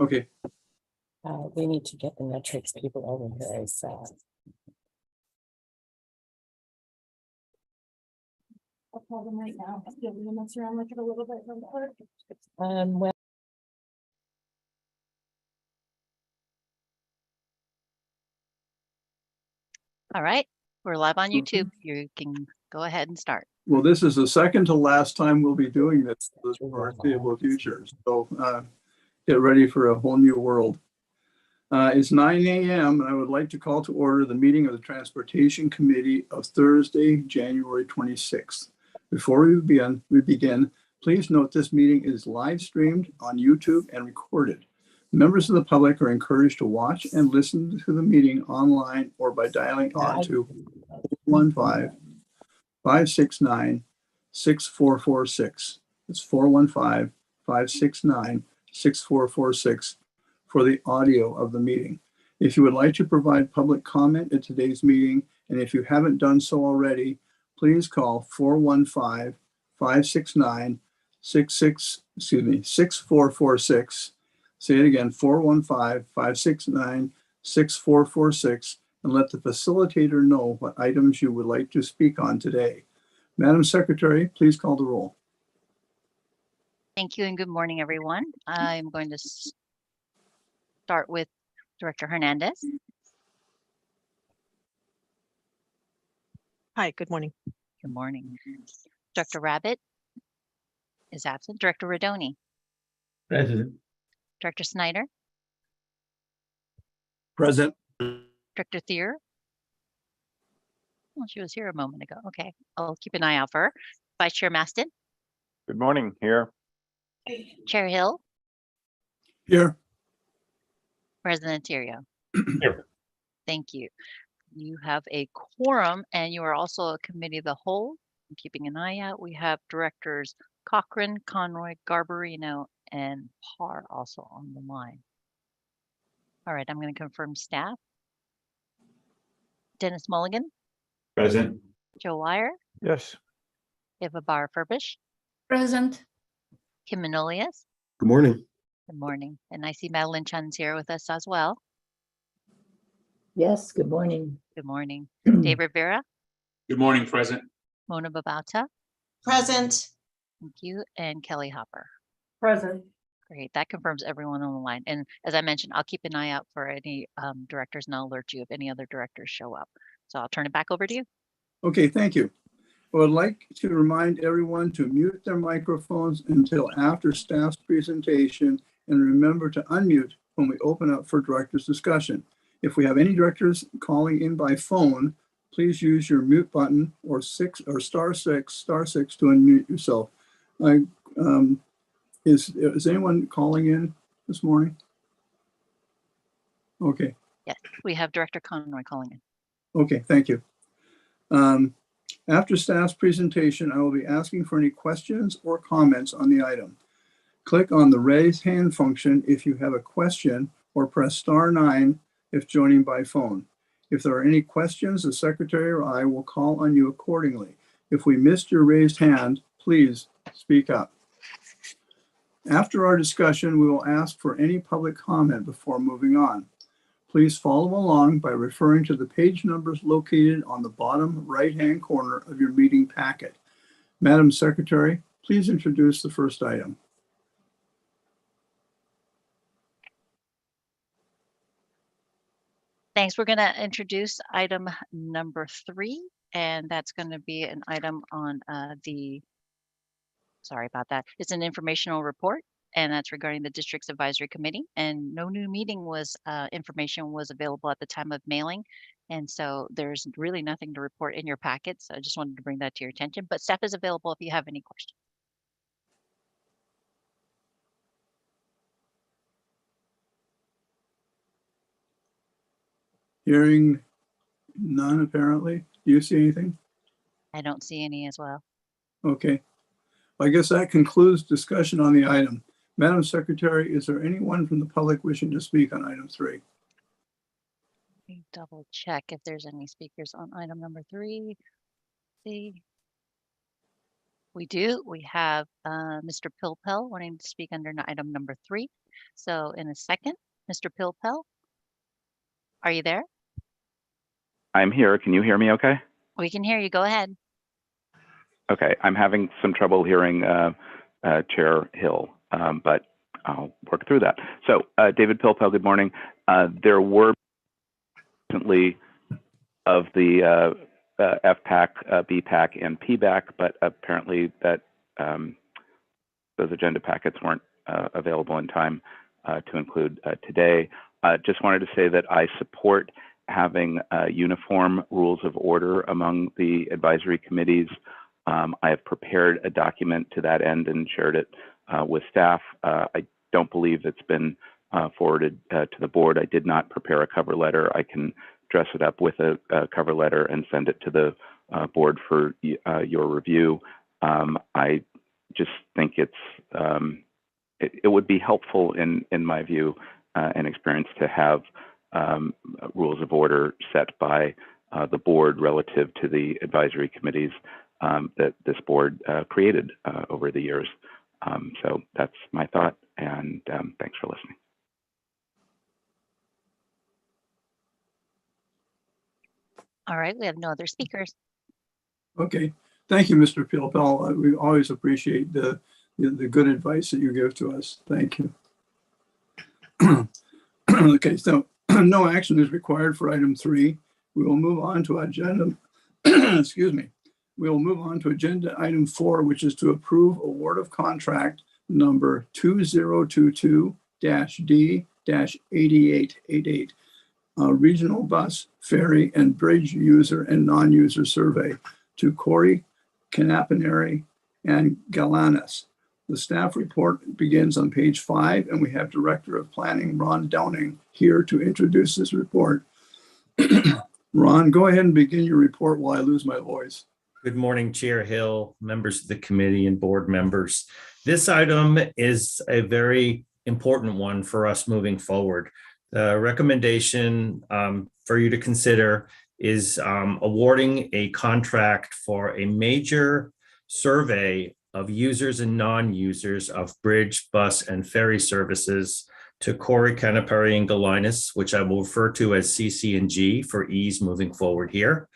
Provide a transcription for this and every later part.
Okay. We need to get the metrics people over here. I'll call them right now. Give them a mess around with it a little bit. Well, All right, we're live on YouTube. You can go ahead and start. Well, this is the second to last time we'll be doing this for the foreseeable future. So get ready for a whole new world. It's 9 a.m. and I would like to call to order the meeting of the Transportation Committee of Thursday, January 26th. Before we begin, please note this meeting is live streamed on YouTube and recorded. Members of the public are encouraged to watch and listen to the meeting online or by dialing on to 415-569-6446. It's 415-569-6446 for the audio of the meeting. If you would like to provide public comment at today's meeting, and if you haven't done so already, please call 415-569-6446. Say it again, 415-569-6446, and let the facilitator know what items you would like to speak on today. Madam Secretary, please call the roll. Thank you and good morning, everyone. I'm going to start with Director Hernandez. Hi, good morning. Good morning. Director Rabbit is absent. Director Rodoni. Present. Director Snyder. Present. Director Thier. Well, she was here a moment ago. Okay, I'll keep an eye out for her. Vice Chair Maston. Good morning, here. Chair Hill. Here. President Thierio. Here. Thank you. You have a quorum and you are also a committee of the whole. I'm keeping an eye out. We have directors Cochran, Conroy, Garbarino, and Parr also on the line. All right, I'm going to confirm staff. Dennis Mulligan. Present. Joe Wire. Yes. Eva Barr Furbish. Present. Kim Manolius. Good morning. Good morning. And I see Madeline Chun's here with us as well. yes, good morning. Good morning. Dave Rivera. Good morning, President. Mona Babauta. Present. Thank you. And Kelly Hopper. Present. Great. That confirms everyone on the line. And as I mentioned, I'll keep an eye out for any directors and I'll alert you if any other directors show up. So I'll turn it back over to you. Okay, thank you. I would like to remind everyone to mute their microphones until after staff's presentation and remember to unmute when we open up for directors' discussion. If we have any directors calling in by phone, please use your mute button or star six to unmute yourself. Is anyone calling in this morning? Okay. Yes, we have Director Conroy calling in. Okay, thank you. After staff's presentation, I will be asking for any questions or comments on the item. Click on the raise hand function if you have a question or press *9 if joining by phone. If there are any questions, the secretary or I will call on you accordingly. If we missed your raised hand, please speak up. After our discussion, we will ask for any public comment before moving on. Please follow along by referring to the page numbers located on the bottom right-hand corner of your meeting packet. Madam Secretary, please introduce the first item. Thanks. We're going to introduce item number 3, and that's going to be an item on sorry about that. It's an informational report, and that's regarding the district's advisory committee. And no new meeting information was available at the time of mailing. And so there's really nothing to report in your packet. So I just wanted to bring that to your attention, but staff is available if you have any questions. Hearing none, apparently. Do you see anything? I don't see any as well. Okay. I guess that concludes discussion on the item. Madam Secretary, is there anyone from the public wishing to speak on item 3? Let me double check if there's any speakers on item number 3. See. We do. We have Mr. Pilpel wanting to speak under item number 3. So in a second, Mr. Pilpel, are you there? I'm here. Can you hear me okay? We can hear you. Go ahead. Okay. I'm having some trouble hearing Chair Hill, but I'll work through that. So David Pilpel, good morning. There were recently of the FPAC, BPAC, and PBAC, but apparently that those agenda packets weren't available in time to include today. Just wanted to say that I support having uniform rules of order among the advisory committees. I have prepared a document to that end and shared it with staff. I don't believe it's been forwarded to the board. I did not prepare a cover letter. I can dress it up with a cover letter and send it to the board for your review. I just think it would be helpful in my view and experience to have rules of order set by the board relative to the advisory committees that this board created over the years. So that's my thought, and thanks for listening. All right. We have no other speakers. Okay, thank you, Mr. Pilpel. We always appreciate the good advice that you give to us. Thank you. Okay, so no action is required for item 3. We will move on to agenda, excuse me. We will move on to agenda item 4, which is to approve award of contract number 2022-D-8888, regional bus, ferry, and bridge user and non-user survey to Corey, Canapaneri, and Galanis. The staff report begins on page 5, and we have Director of Planning, Ron Downing, here to introduce this report. Ron, go ahead and begin your report while I lose my voice. Good morning, Chair Hill, members of the committee, and board members. This item is a very important one for us moving forward. The recommendation for you to consider is awarding a contract for a major survey of users and non-users of bridge, bus, and ferry services to Corey, Canapari, and Galinas, which I will refer to as CC&G for ease moving forward here.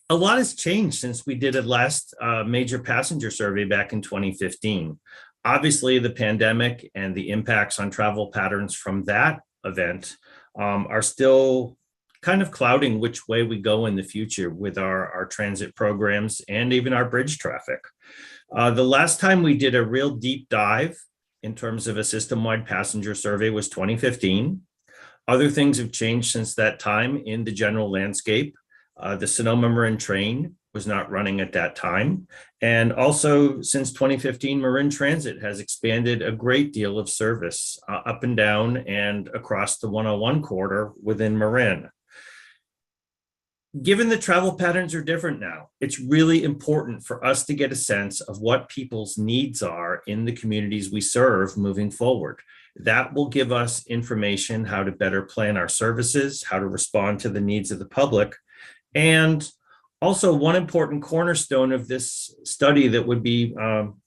A lot has changed since we did a last major passenger survey back in 2015. Obviously, the pandemic and the impacts on travel patterns from that event are still kind of clouding which way we go in the future with our transit programs and even our bridge traffic. The last time we did a real deep dive in terms of a system-wide passenger survey was 2015. Other things have changed since that time in the general landscape. The Sonoma Marin train was not running at that time. And also since 2015, Marin Transit has expanded a great deal of service up and down and across the 101 corridor within Marin. Given the travel patterns are different now, it's really important for us to get a sense of what people's needs are in the communities we serve moving forward. That will give us information how to better plan our services, how to respond to the needs of the public. And also, one important cornerstone of this study that would be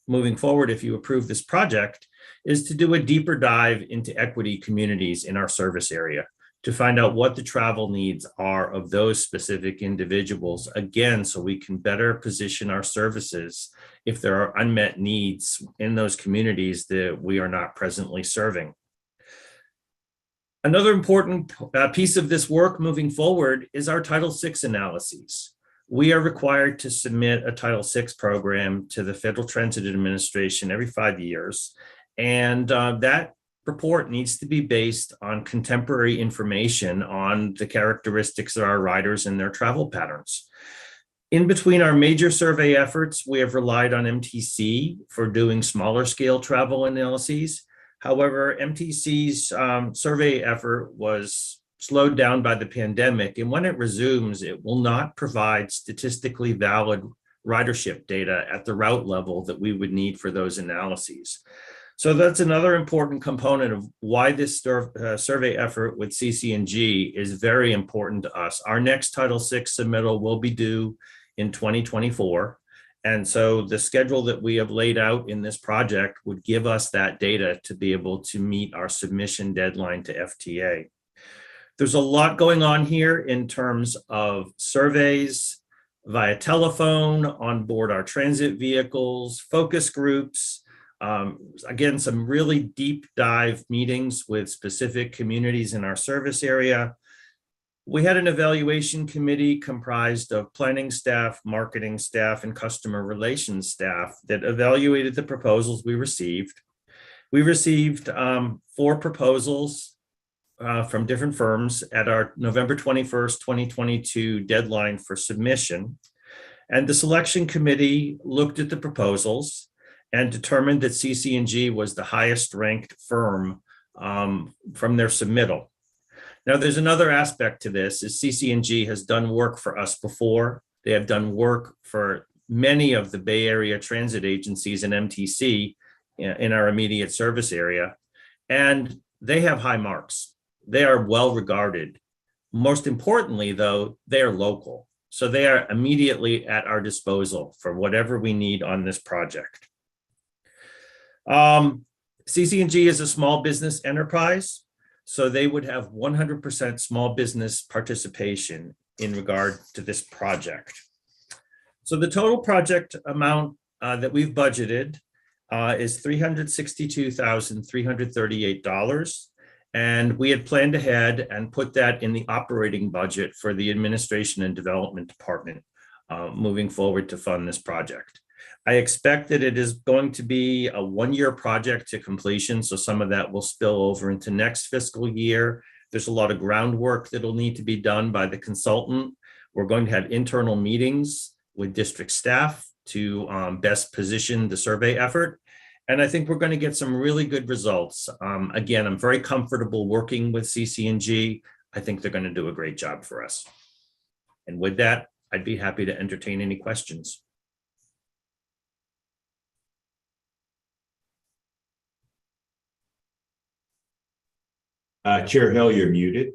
moving forward if you approve this project is to do a deeper dive into equity communities in our service area to find out what the travel needs are of those specific individuals, again, so we can better position our services if there are unmet needs in those communities that we are not presently serving. Another important piece of this work moving forward is our Title VI analyses. We are required to submit a Title VI program to the Federal Transit Administration every 5 years, and that report needs to be based on contemporary information on the characteristics of our riders and their travel patterns. In between our major survey efforts, we have relied on MTC for doing smaller scale travel analyses. However, MTC's survey effort was slowed down by the pandemic, and when it resumes, it will not provide statistically valid ridership data at the route level that we would need for those analyses. So that's another important component of why this survey effort with CC&G is very important to us. Our next Title VI submittal will be due in 2024. And so the schedule that we have laid out in this project would give us that data to be able to meet our submission deadline to FTA. There's a lot going on here in terms of surveys via telephone, on board our transit vehicles, focus groups, again, some really deep dive meetings with specific communities in our service area. We had an evaluation committee comprised of planning staff, marketing staff, and customer relations staff that evaluated the proposals we received. We received 4 proposals from different firms at our November 21st, 2022 deadline for submission. And the selection committee looked at the proposals and determined that CC&G was the highest ranked firm from their submittal. Now, there's another aspect to this is CC&G has done work for us before. They have done work for many of the Bay Area transit agencies and MTC in our immediate service area, and they have high marks. They are well regarded. Most importantly, though, they are local. So they are immediately at our disposal for whatever we need on this project. CC&G is a small business enterprise, so they would have 100% small business participation in regard to this project. So the total project amount that we've budgeted is $362,338. And we had planned ahead and put that in the operating budget for the Administration and Development Department moving forward to fund this project. I expect that it is going to be a 1-year project to completion, so some of that will spill over into next fiscal year. There's a lot of groundwork that will need to be done by the consultant. We're going to have internal meetings with district staff to best position the survey effort. And I think we're going to get some really good results. Again, I'm very comfortable working with CC&G. I think they're going to do a great job for us. And with that, I'd be happy to entertain any questions. Chair Hill, you're muted.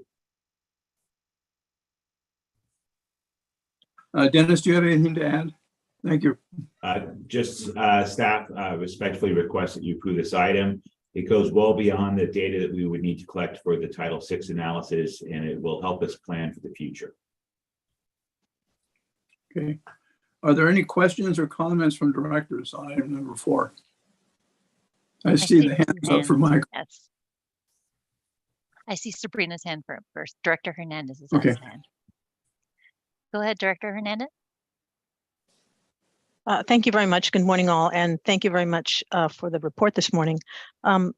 Dennis, do you have anything to add? Thank you. Staff respectfully request that you approve this item. It goes well beyond the data that we would need to collect for the Title VI analysis, and it will help us plan for the future. Okay. Are there any questions or comments from directors on item number 4? I see the hands up for Michael. Yes. I see Sabrina's hand first. Director Hernandez is Okay. his hand. Go ahead, Director Hernandez. Thank you very much. Good morning, all, and thank you very much for the report this morning. And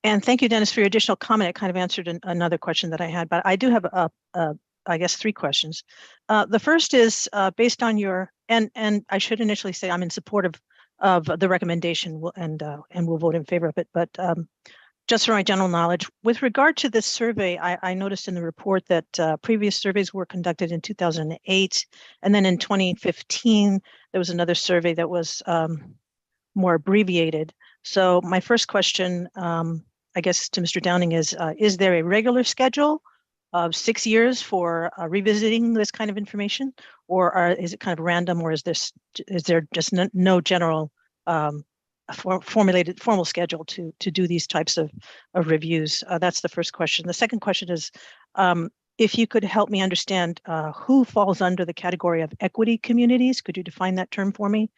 thank you, Dennis, for your additional comment. It kind of answered another question that I had, but I do have, I guess, 3 questions. The first is based on your, and I should initially say I'm in support of the recommendation and we'll vote in favor of it, but just for my general knowledge, with regard to this survey, I noticed in the report that previous surveys were conducted in 2008, and then in 2015, there was another survey that was more abbreviated. So my first question, I guess to Mr. Downing is there a regular schedule of 6 years for revisiting this kind of information, or is it kind of random, or is there just no general formal schedule to do these types of reviews? That's the first question. The second question is, if you could help me understand who falls under the category of equity communities, could you define that term for me?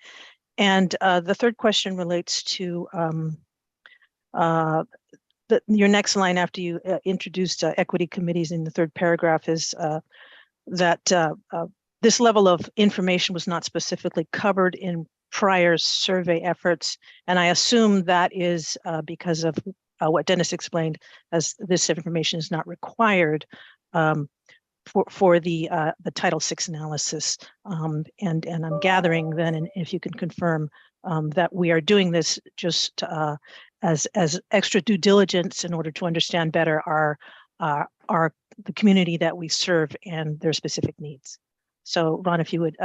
And the third question relates to your next line after you introduced equity committees in the third paragraph is that this level of information was not specifically covered in prior survey efforts, and I assume that is because of what Dennis explained, as this information is not required for the Title VI analysis. And I'm gathering then, and if you can confirm that we are doing this just as extra due diligence in order to understand better the community that we serve and their specific needs. So, Ron, if you would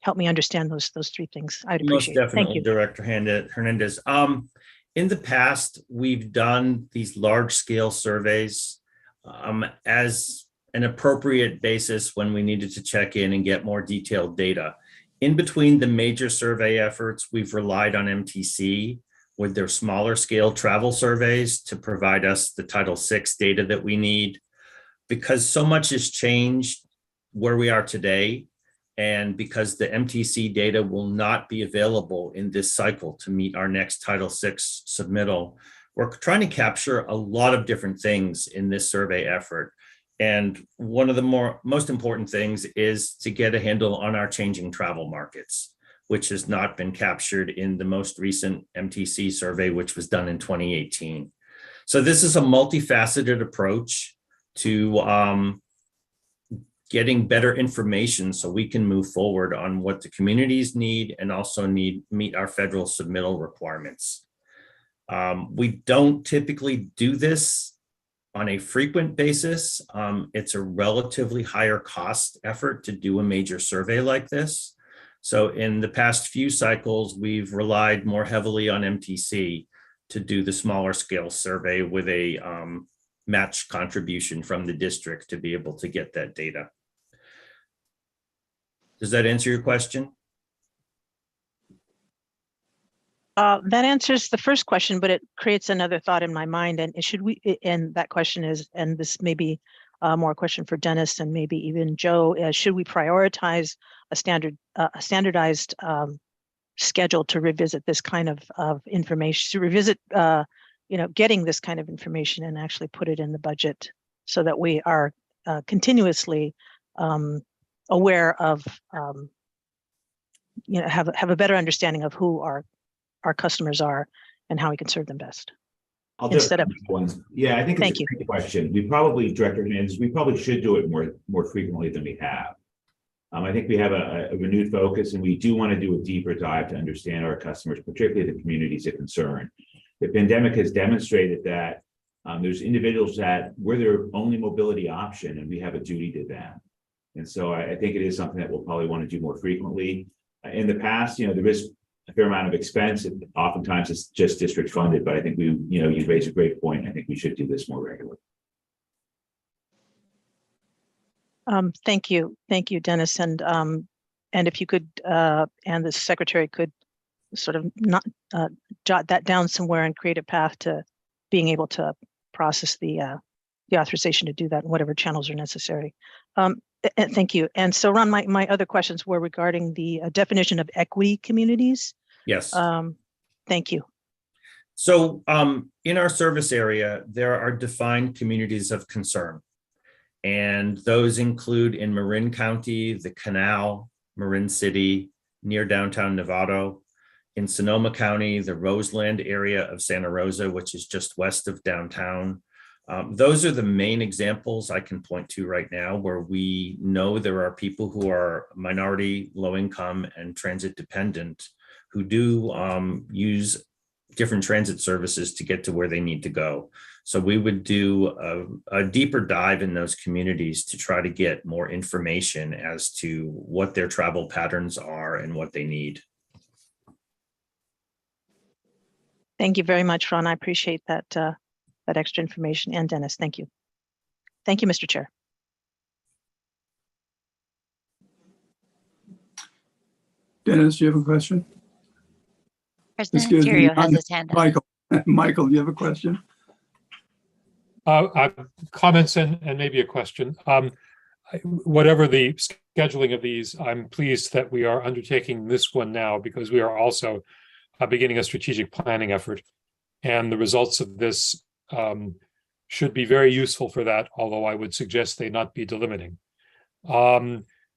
help me understand those 3 things, I'd appreciate it. Most definitely, Thank you. Director Hernandez. In the past, we've done these large-scale surveys as an appropriate basis when we needed to check in and get more detailed data. In between the major survey efforts, we've relied on MTC with their smaller scale travel surveys to provide us the Title VI data that we need. Because so much has changed where we are today, and because the MTC data will not be available in this cycle to meet our next Title VI submittal, we're trying to capture a lot of different things in this survey effort. And one of the most important things is to get a handle on our changing travel markets, which has not been captured in the most recent MTC survey, which was done in 2018. So this is a multifaceted approach to getting better information so we can move forward on what the communities need and also meet our federal submittal requirements. We don't typically do this on a frequent basis. It's a relatively higher cost effort to do a major survey like this. So in the past few cycles, we've relied more heavily on MTC to do the smaller scale survey with a match contribution from the district to be able to get that data. Does that answer your question? That answers the first question, but it creates another thought in my mind. And and that question is, and this may be more a question for Dennis and maybe even Joe, should we prioritize a standardized schedule to revisit this kind of information, to revisit, getting this kind of information and actually put it in the budget so that we are continuously aware of, have a better understanding of who our customers are and how we can serve them best. Instead of ones. Yeah, I think it's Thank a you. great question. We probably, Director Hernandez, we probably should do it more frequently than we have. I think we have a renewed focus, and we do want to do a deeper dive to understand our customers, particularly the communities of concern. The pandemic has demonstrated that there's individuals that we're their only mobility option, and we have a duty to them. And so I think it is something that we'll probably want to do more frequently. In the past, there is a fair amount of expense. And oftentimes it's just district funded, but I think you raise a great point. I think we should do this more regularly. Thank you, Dennis, and if you could, and the secretary could sort of not jot that down somewhere and create a path to being able to process the authorization to do that in whatever channels are necessary. And thank you. And so, Ron, my other questions were regarding the definition of equity communities. Yes. Thank you. So in our service area, there are defined communities of concern. And those include in Marin County, the Canal, Marin City, near downtown Novato. In Sonoma County, the Roseland area of Santa Rosa, which is just west of downtown. Those are the main examples I can point to right now where we know there are people who are minority, low income, and transit dependent who do use different transit services to get to where they need to go. So we would do a deeper dive in those communities to try to get more information as to what their travel patterns are and what they need. Thank you very much, Ron. I appreciate that extra information. And Dennis, thank you. Thank you, Mr. Chair. Dennis, do you have a question? President Excuse me, Terrio has his hand up. Michael, Michael, do you have a question? Comments and maybe a question. Whatever the scheduling of these, I'm pleased that we are undertaking this one now because we are also beginning a strategic planning effort. And the results of this should be very useful for that, although I would suggest they not be delimiting.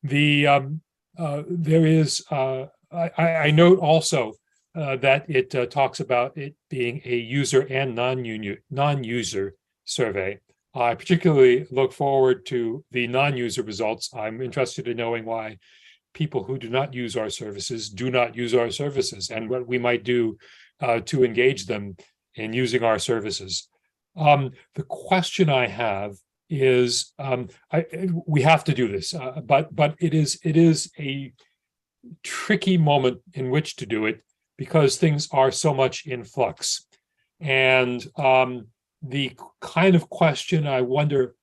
There is, I note also that it talks about it being a user and non-user survey. I particularly look forward to the non-user results. I'm interested in knowing why people who do not use our services do not use our services and what we might do to engage them in using our services. The question I have is, we have to do this, but it is a tricky moment in which to do it because things are so much in flux. And the kind of question I wonder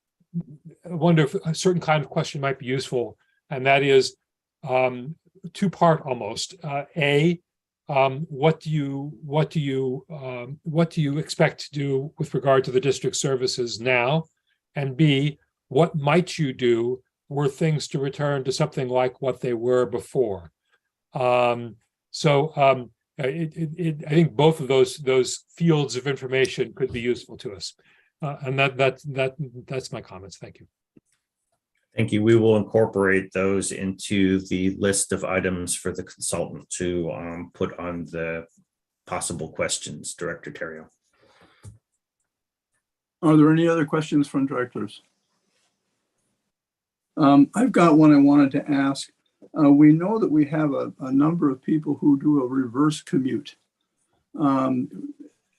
if a certain kind of question might be useful, and that is, two-part almost. What do you expect to do with regard to the district services now? And B, what might you do were things to return to something like what they were before? I think both of those fields of information could be useful to us. And that's my comments. Thank you. Thank you. We will incorporate those into the list of items for the consultant to put on the possible questions, Director Terrio. Are there any other questions from directors? I've got one I wanted to ask. We know that we have a number of people who do a reverse commute. And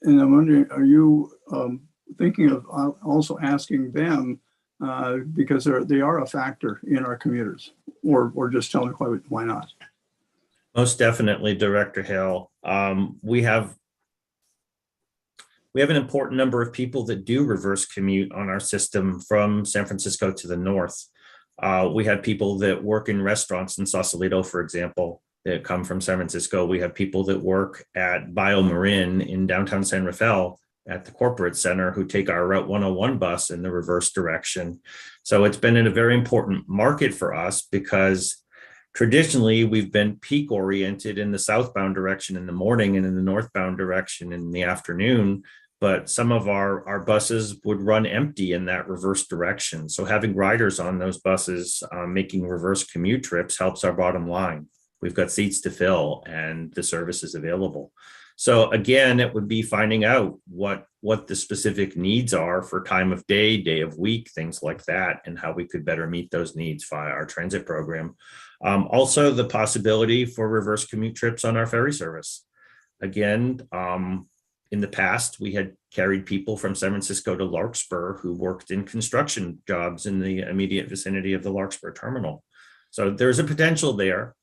I'm wondering, are you thinking of also asking them because they are a factor in our commuters, or just telling why not? Most definitely, Director Hill. We have an important number of people that do reverse commute on our system from San Francisco to the north. We have people that work in restaurants in Sausalito, for example, that come from San Francisco. We have people that work at BioMarin in downtown San Rafael at the corporate center who take our Route 101 bus in the reverse direction. So it's been a very important market for us because traditionally we've been peak oriented in the southbound direction in the morning and in the northbound direction in the afternoon. But some of our buses would run empty in that reverse direction. So having riders on those buses making reverse commute trips helps our bottom line. We've got seats to fill and the service is available. So again, it would be finding out what the specific needs are for time of day, day of week, things like that, and how we could better meet those needs via our transit program. Also, the possibility for reverse commute trips on our ferry service. Again, in the past, we had carried people from San Francisco to Larkspur who worked in construction jobs in the immediate vicinity of the Larkspur terminal. So there's a potential there.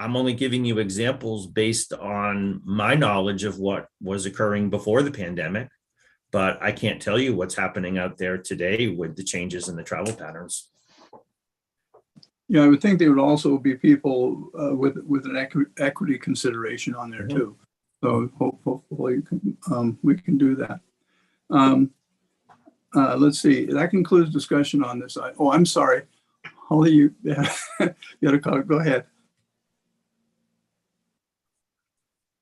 I'm only giving you examples based on my knowledge of what was occurring before the pandemic, but I can't tell you what's happening out there today with the changes in the travel patterns. Yeah, I would think there would also be people with an equity consideration on there too. So hopefully we can do that. Let's see. That concludes discussion on this. Oh, I'm sorry, Holly. You got a call. Go ahead.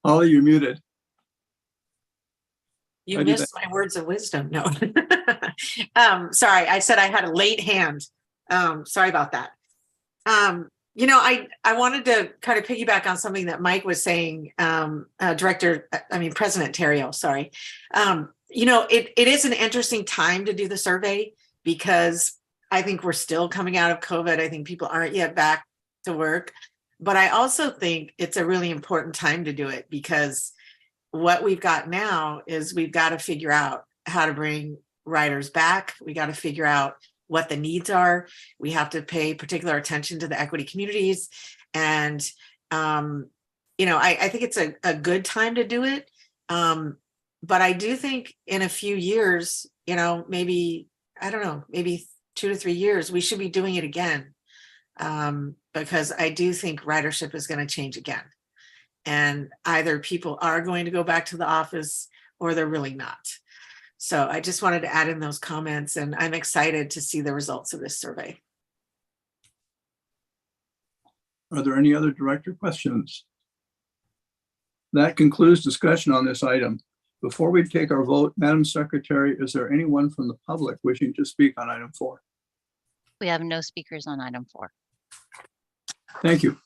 Holly, you're muted. You missed my words of wisdom. No. Sorry, I said I had a late hand. Sorry about that. I wanted to kind of piggyback on something that Mike was saying, President Terrio, sorry. It is an interesting time to do the survey because I think we're still coming out of COVID. I think people aren't yet back to work. But I also think it's a really important time to do it because what we've got now is we've got to figure out how to bring riders back. We got to figure out what the needs are. We have to pay particular attention to the equity communities. And, I think it's a good time to do it. But I do think in a few years, maybe 2 to 3 years, we should be doing it again. Because I do think ridership is going to change again. And either people are going to go back to the office or they're really not. So I just wanted to add in those comments, and I'm excited to see the results of this survey. Are there any other director questions? That concludes discussion on this item. Before we take our vote, Madam Secretary, is there anyone from the public wishing to speak on item 4? We have no speakers on item 4. Thank you.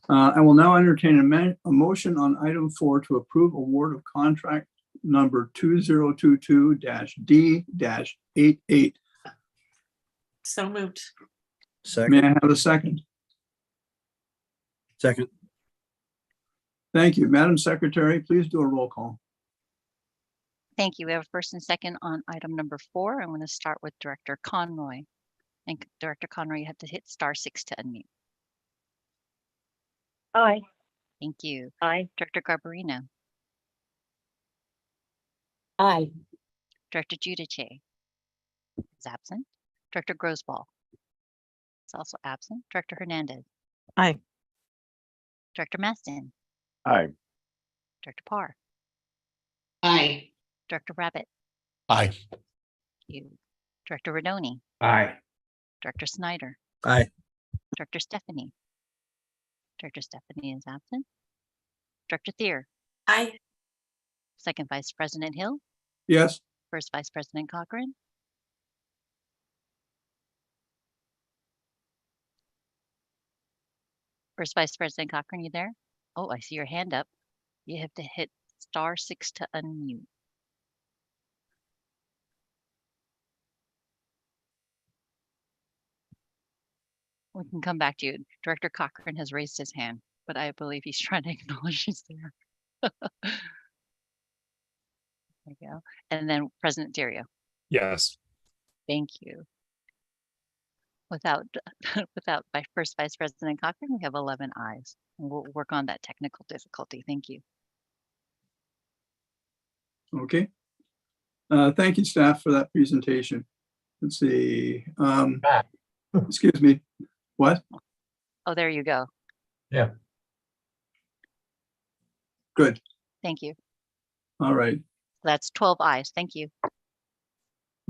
I will now entertain a motion on item 4 to approve award of contract number 2022-D-88. So moved. May I have a second? Second. Thank you. Madam Secretary, please do a roll call. Thank you. We have a first and second on item number 4. I'm going to start with Director Conroy. And Director Conroy, you have to hit *6 to unmute. Aye. Thank you. Aye. Director Garbarino. Aye. Director Giudice is absent. Director Grosball is also absent. Director Hernandez. Aye. Director Maston, Aye. Director Parr, Aye. Director Rabbit. Aye. Thank you. Director Rodoni, Aye. Director Snyder. Aye. Director Stephanie. Director Stephanie is absent. Director Thier, Aye. Second Vice President Hill, Yes, First Vice President Cochran. First Vice President Cochran, you there? Oh, I see your hand up. You have to hit *6 to unmute. We can come back to you. Director Cochran has raised his hand, but I believe he's trying to acknowledge he's there. There you go. And then President Terrio. Yes. Thank you. Without First Vice President Cochran, we have 11 ayes. And we'll work on that technical difficulty. Thank you. okay. Thank you, staff, for that presentation. Let's see. Excuse me. What? Oh, there you go. Good. Thank you. All right. That's 12 ayes. Thank you.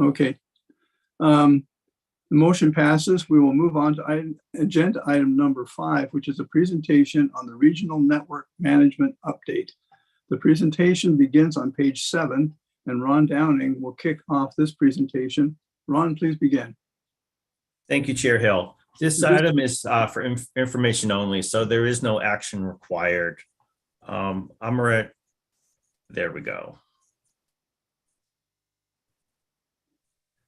Okay. The motion passes. We will move on to agenda item number 5, which is a presentation on the Regional Network Management Update. The presentation begins on page 7, and Ron Downing will kick off this presentation. Ron, please begin. Thank you, Chair Hill. This item is for information only, so there is no action required. Amaret, there we go.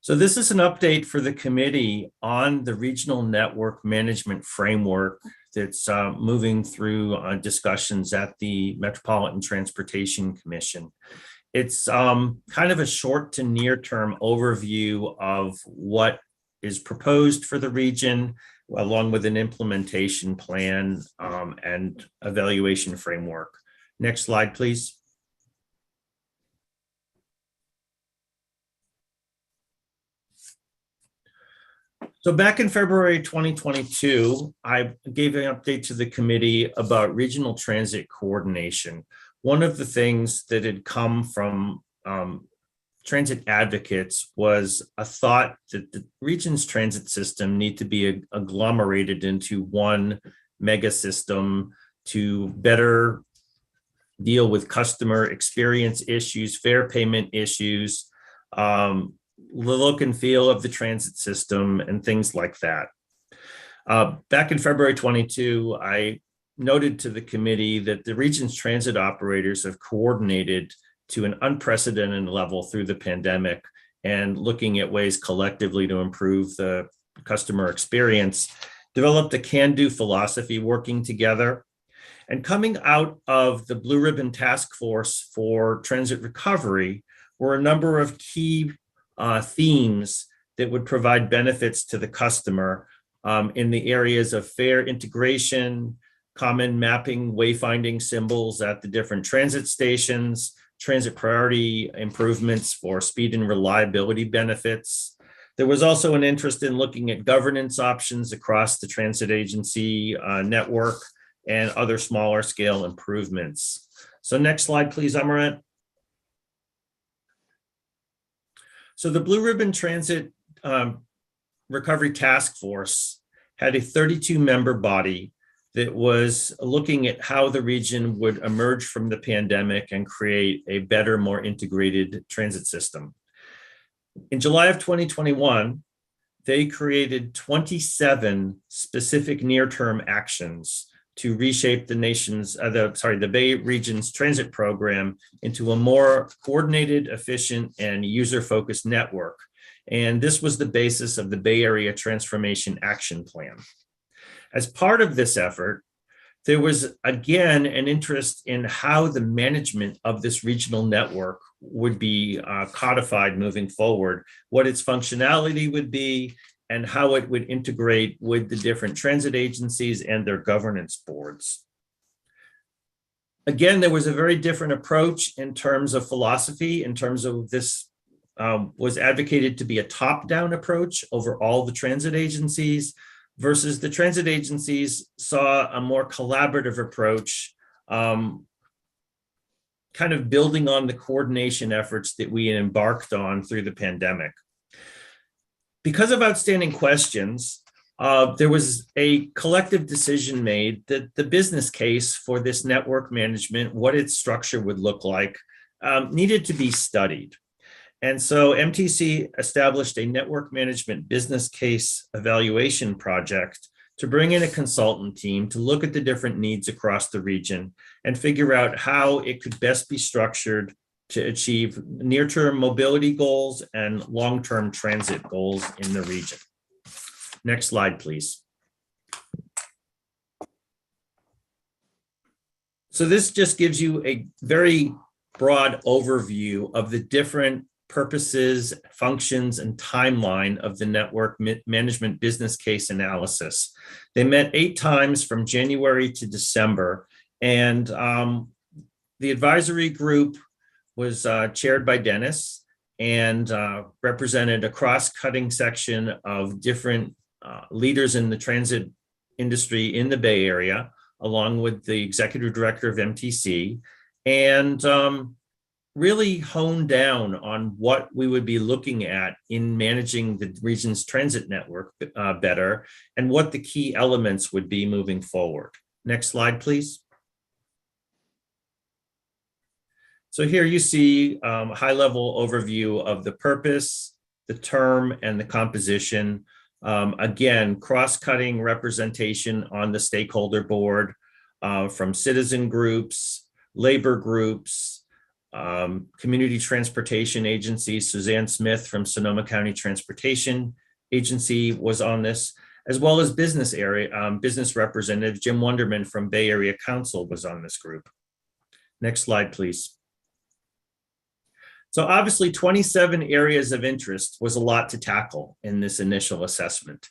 So this is an update for the committee on the Regional Network Management Framework that's moving through discussions at the Metropolitan Transportation Commission. It's kind of a short to near term overview of what is proposed for the region, along with an implementation plan and evaluation framework. Next slide, please. So back in February 2022, I gave an update to the committee about regional transit coordination. One of the things that had come from transit advocates was a thought that the region's transit system need to be agglomerated into one mega system to better deal with customer experience issues, fare payment issues, the look and feel of the transit system, and things like that. Back in February 22, I noted to the committee that the region's transit operators have coordinated to an unprecedented level through the pandemic and looking at ways collectively to improve the customer experience, developed a can-do philosophy working together. And coming out of the Blue Ribbon Task Force for Transit Recovery were a number of key themes that would provide benefits to the customer in the areas of fare integration, common mapping, wayfinding symbols at the different transit stations, transit priority improvements for speed and reliability benefits. There was also an interest in looking at governance options across the transit agency network and other smaller scale improvements. So next slide, please, Amaret. So the Blue Ribbon Transit Recovery Task Force had a 32-member body that was looking at how the region would emerge from the pandemic and create a better, more integrated transit system. In July of 2021, they created 27 specific near-term actions to reshape the nation's, the Bay region's transit program into a more coordinated, efficient, and user-focused network. And this was the basis of the Bay Area Transformation Action Plan. As part of this effort, there was again an interest in how the management of this regional network would be codified moving forward, what its functionality would be, and how it would integrate with the different transit agencies and their governance boards. Again, there was a very different approach in terms of philosophy, in terms of this was advocated to be a top-down approach over all the transit agencies, versus the transit agencies saw a more collaborative approach, kind of building on the coordination efforts that we embarked on through the pandemic. Because of outstanding questions, there was a collective decision made that the business case for this network management, what its structure would look like, needed to be studied. And so MTC established a network management business case evaluation project to bring in a consultant team to look at the different needs across the region and figure out how it could best be structured to achieve near-term mobility goals and long-term transit goals in the region. Next slide, please. So this just gives you a very broad overview of the different purposes, functions, and timeline of the network management business case analysis. They met 8 times from January to December, and the advisory group was chaired by Dennis and represented a cross-cutting section of different leaders in the transit industry in the Bay Area, along with the executive director of MTC, and really honed down on what we would be looking at in managing the region's transit network better and what the key elements would be moving forward. Next slide, please. So here you see a high-level overview of the purpose, the term, and the composition. Again, cross-cutting representation on the stakeholder board from citizen groups, labor groups, community transportation agencies. Suzanne Smith from Sonoma County Transportation Agency was on this, as well as business representative Jim Wonderman from Bay Area Council was on this group. Next slide, please. So obviously 27 areas of interest was a lot to tackle in this initial assessment.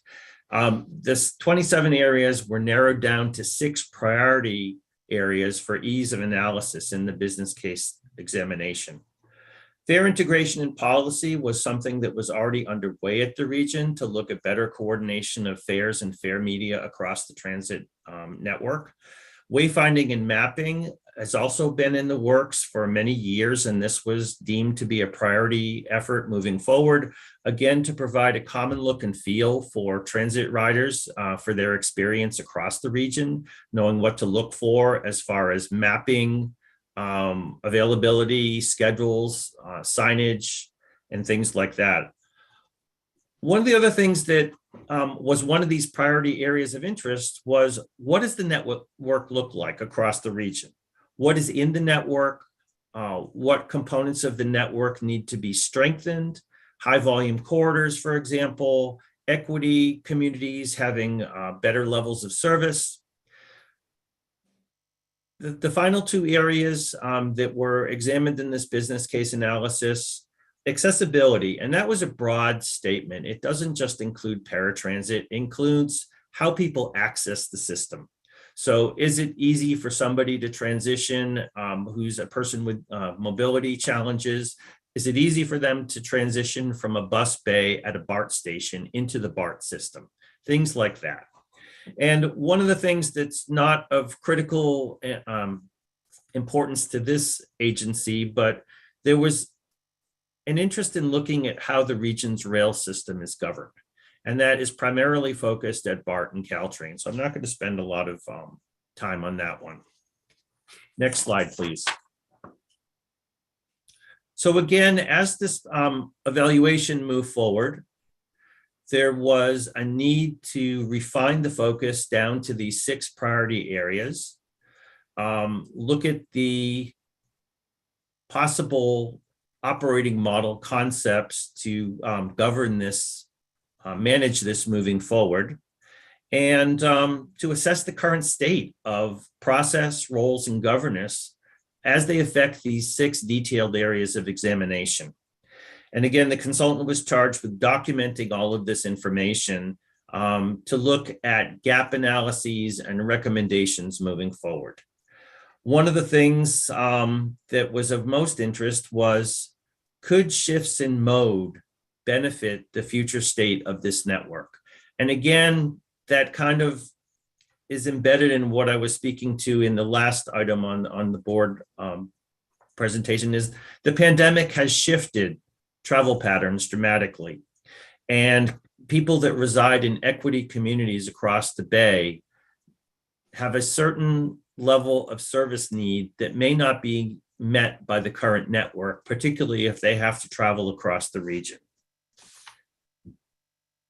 This 27 areas were narrowed down to 6 priority areas for ease of analysis in the business case examination. Fare integration and policy was something that was already underway at the region to look at better coordination of fares and fare media across the transit network. Wayfinding and mapping has also been in the works for many years, and this was deemed to be a priority effort moving forward, again, to provide a common look and feel for transit riders for their experience across the region, knowing what to look for as far as mapping, availability, schedules, signage, and things like that. One of the other things that was one of these priority areas of interest was, what does the network look like across the region? What is in the network? What components of the network need to be strengthened? High volume corridors, for example, equity communities having better levels of service. The final 2 areas that were examined in this business case analysis, accessibility, and that was a broad statement. It doesn't just include paratransit, it includes how people access the system. So is it easy for somebody to transition who's a person with mobility challenges? Is it easy for them to transition from a bus bay at a BART station into the BART system? Things like that. And one of the things that's not of critical importance to this agency, but there was an interest in looking at how the region's rail system is governed. And that is primarily focused at BART and Caltrain. So I'm not going to spend a lot of time on that one. Next slide, please. So again, as this evaluation moved forward, there was a need to refine the focus down to these 6 priority areas, look at the possible operating model concepts to govern this, manage this moving forward, and to assess the current state of process, roles, and governance as they affect these 6 detailed areas of examination. And again, the consultant was charged with documenting all of this information to look at gap analyses and recommendations moving forward. One of the things that was of most interest was, could shifts in mode benefit the future state of this network? And again, that kind of is embedded in what I was speaking to in the last item on the board presentation is the pandemic has shifted travel patterns dramatically. And people that reside in equity communities across the Bay have a certain level of service need that may not be met by the current network, particularly if they have to travel across the region.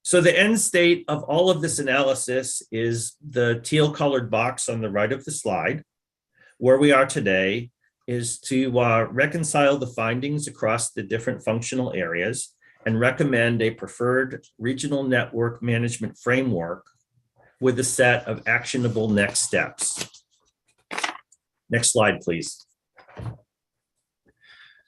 So the end state of all of this analysis is the teal colored box on the right of the slide. Where we are today is to reconcile the findings across the different functional areas and recommend a preferred regional network management framework with a set of actionable next steps. Next slide, please.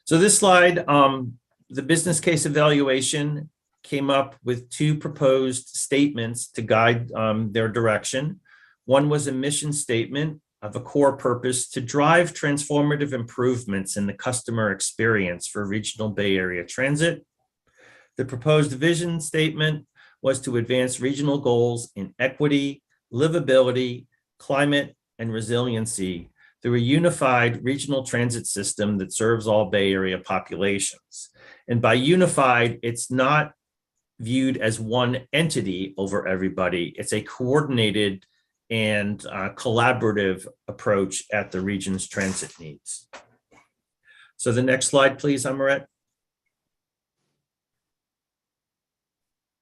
So this slide, the business case evaluation came up with two proposed statements to guide their direction. One was a mission statement of a core purpose to drive transformative improvements in the customer experience for regional Bay Area transit. The proposed vision statement was to advance regional goals in equity, livability, climate, and resiliency through a unified regional transit system that serves all Bay Area populations. And by unified, it's not viewed as one entity over everybody. It's a coordinated and collaborative approach at the region's transit needs. So the next slide, please, Amaret.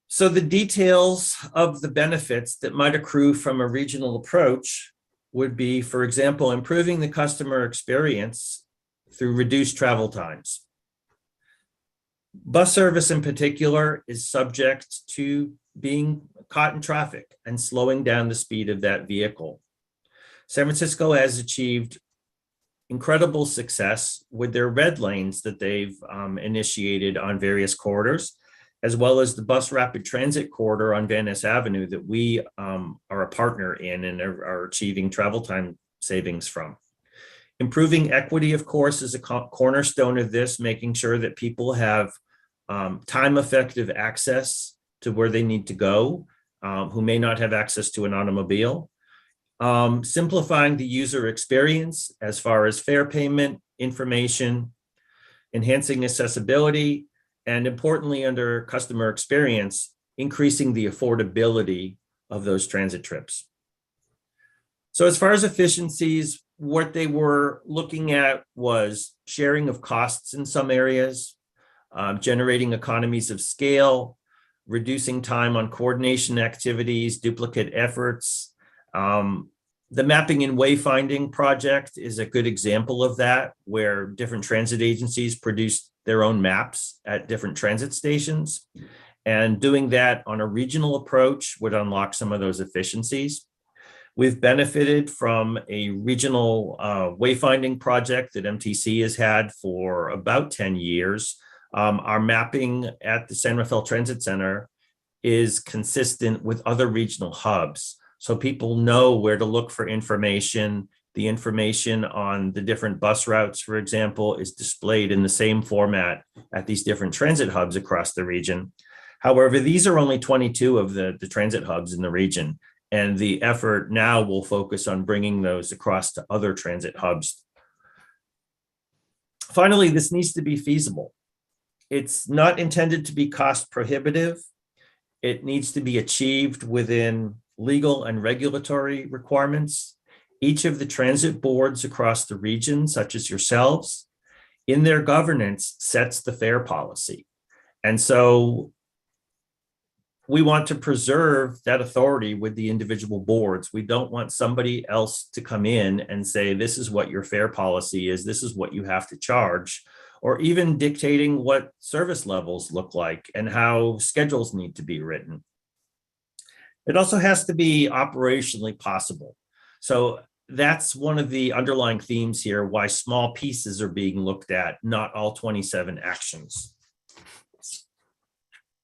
So the details of the benefits that might accrue from a regional approach would be, for example, improving the customer experience through reduced travel times. Bus service in particular is subject to being caught in traffic and slowing down the speed of that vehicle. San Francisco has achieved incredible success with their red lanes that they've initiated on various corridors, as well as the bus rapid transit corridor on Van Ness Avenue that we are a partner in and are achieving travel time savings from. Improving equity, of course, is a cornerstone of this, making sure that people have time-effective access to where they need to go, who may not have access to an automobile. Simplifying the user experience as far as fare payment, information, enhancing accessibility, and importantly, under customer experience, increasing the affordability of those transit trips. So as far as efficiencies, what they were looking at was sharing of costs in some areas, generating economies of scale, reducing time on coordination activities, duplicate efforts. The mapping and wayfinding project is a good example of that, where different transit agencies produce their own maps at different transit stations. And doing that on a regional approach would unlock some of those efficiencies. We've benefited from a regional wayfinding project that MTC has had for about 10 years. Our mapping at the San Rafael Transit Center is consistent with other regional hubs. So people know where to look for information. The information on the different bus routes, for example, is displayed in the same format at these different transit hubs across the region. However, these are only 22 of the transit hubs in the region, and the effort now will focus on bringing those across to other transit hubs. Finally, this needs to be feasible. It's not intended to be cost prohibitive. It needs to be achieved within legal and regulatory requirements. Each of the transit boards across the region, such as yourselves, in their governance sets the fare policy. And so we want to preserve that authority with the individual boards. We don't want somebody else to come in and say, this is what your fare policy is, this is what you have to charge, or even dictating what service levels look like and how schedules need to be written. It also has to be operationally possible. So that's one of the underlying themes here, why small pieces are being looked at, not all 27 actions.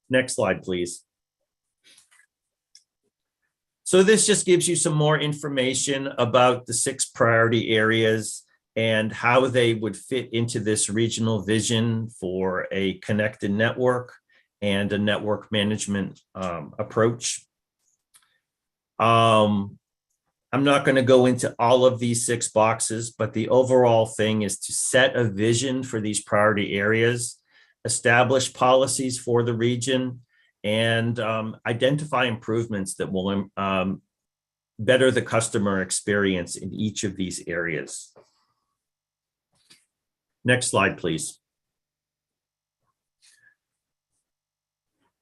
Next slide, please. So this just gives you some more information about the 6 priority areas and how they would fit into this regional vision for a connected network and a network management approach. I'm not going to go into all of these 6 boxes, but the overall thing is to set a vision for these priority areas, establish policies for the region, and identify improvements that will better the customer experience in each of these areas. Next slide, please.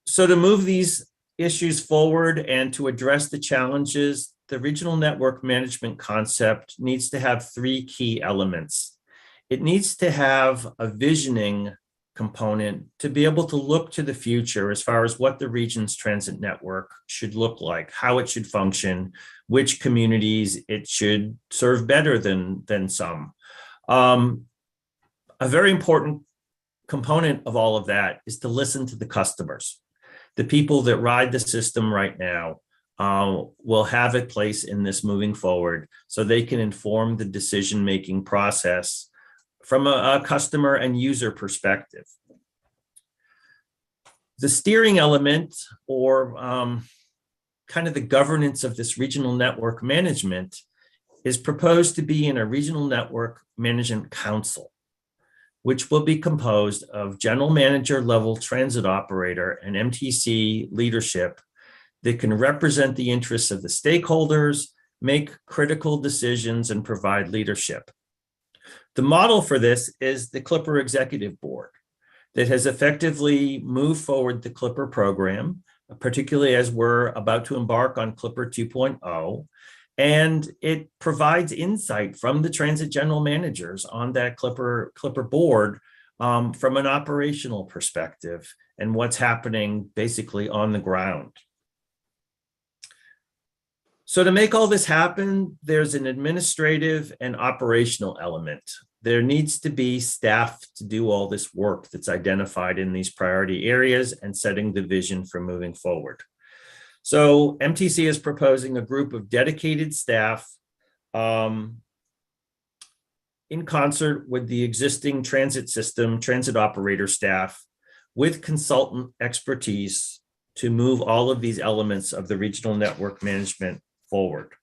So to move these issues forward and to address the challenges, the regional network management concept needs to have 3 key elements. It needs to have a visioning component to be able to look to the future as far as what the region's transit network should look like, how it should function, which communities it should serve better than some. A very important component of all of that is to listen to the customers. The people that ride the system right now will have a place in this moving forward, so they can inform the decision-making process from a customer and user perspective. The steering element, or kind of the governance of this regional network management, is proposed to be in a regional network management council, which will be composed of general manager level transit operator and MTC leadership that can represent the interests of the stakeholders, make critical decisions, and provide leadership. The model for this is the Clipper Executive Board that has effectively moved forward the Clipper program, particularly as we're about to embark on Clipper 2.0. And it provides insight from the transit general managers on that Clipper board from an operational perspective and what's happening basically on the ground. So to make all this happen, there's an administrative and operational element. There needs to be staff to do all this work that's identified in these priority areas and setting the vision for moving forward. So MTC is proposing a group of dedicated staff in concert with the existing transit system, transit operator staff, with consultant expertise to move all of these elements of the regional network management forward.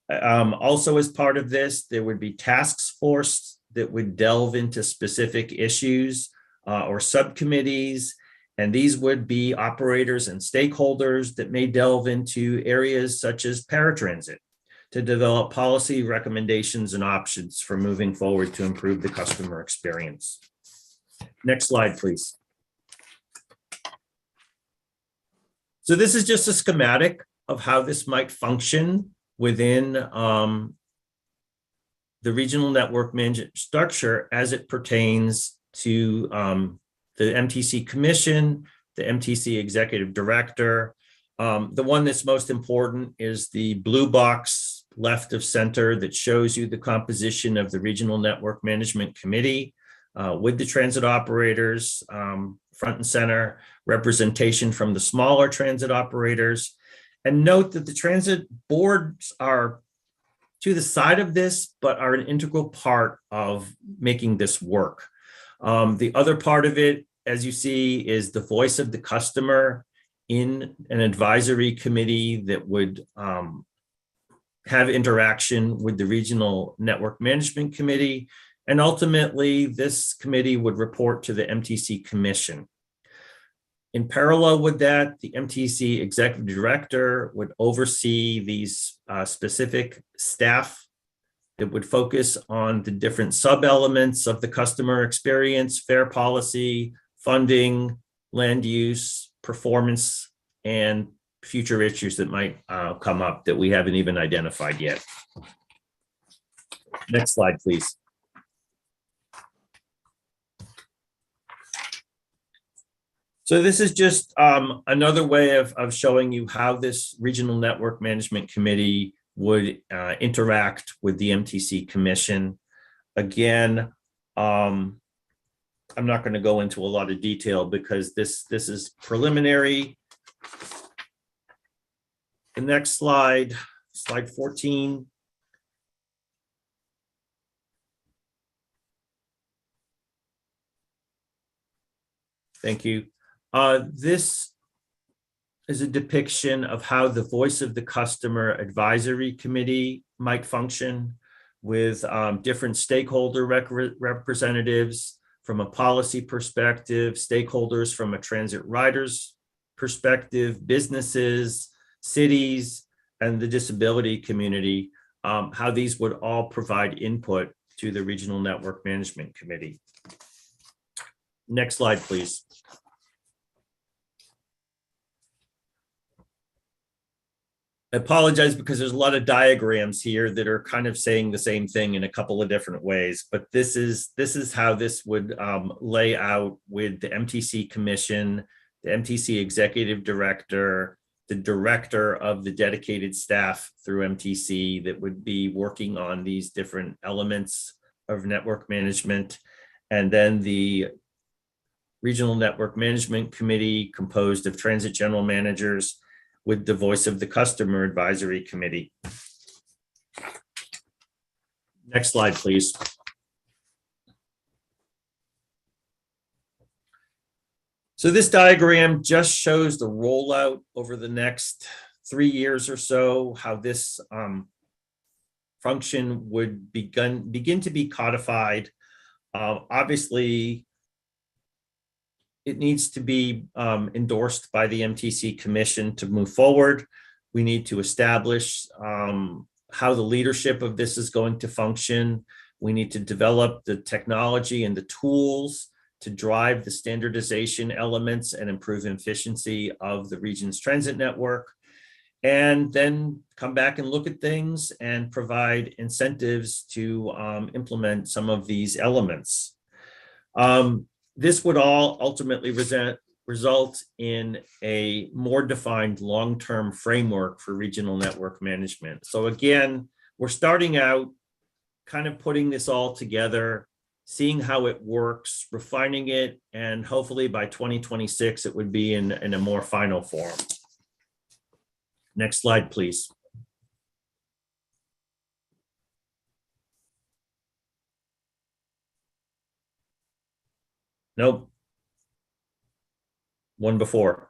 Also, as part of this, there would be task force that would delve into specific issues or subcommittees. And these would be operators and stakeholders that may delve into areas such as paratransit to develop policy recommendations and options for moving forward to improve the customer experience. Next slide, please. So this is just a schematic of how this might function within the regional network management structure as it pertains to the MTC Commission, the MTC Executive Director. The one that's most important is the blue box left of center that shows you the composition of the Regional Network Management Committee with the transit operators front and center, representation from the smaller transit operators. And note that the transit boards are to the side of this, but are an integral part of making this work. The other part of it, as you see, is the voice of the customer in an advisory committee that would have interaction with the Regional Network Management Committee. And ultimately, this committee would report to the MTC Commission. In parallel with that, the MTC Executive Director would oversee these specific staff that would focus on the different sub-elements of the customer experience, fare policy, funding, land use, performance, and future issues that might come up that we haven't even identified yet. Next slide, please. So this is just another way of showing you how this Regional Network Management Committee would interact with the MTC Commission. Again, I'm not going to go into a lot of detail because this is preliminary. The next slide, slide 14. Thank you. This is a depiction of how the voice of the customer advisory committee might function with different stakeholder representatives from a policy perspective, stakeholders from a transit riders perspective, businesses, cities, and the disability community, how these would all provide input to the Regional Network Management Committee. Next slide, please. I apologize because there's a lot of diagrams here that are kind of saying the same thing in a couple of different ways, but this is how this would lay out with the MTC Commission, the MTC Executive Director, the Director of the dedicated staff through MTC that would be working on these different elements of network management, and then the Regional Network Management Committee composed of transit general managers with the voice of the customer advisory committee. Next slide, please. So this diagram just shows the rollout over the next 3 years or so, how this function would begin to be codified. Obviously, it needs to be endorsed by the MTC Commission to move forward. We need to establish how the leadership of this is going to function. We need to develop the technology and the tools to drive the standardization elements and improve efficiency of the region's transit network. And then come back and look at things and provide incentives to implement some of these elements. This would all ultimately result in a more defined long-term framework for regional network management. So again, we're starting out kind of putting this all together, seeing how it works, refining it, and hopefully by 2026, it would be in a more final form. Next slide, please. Nope. One before.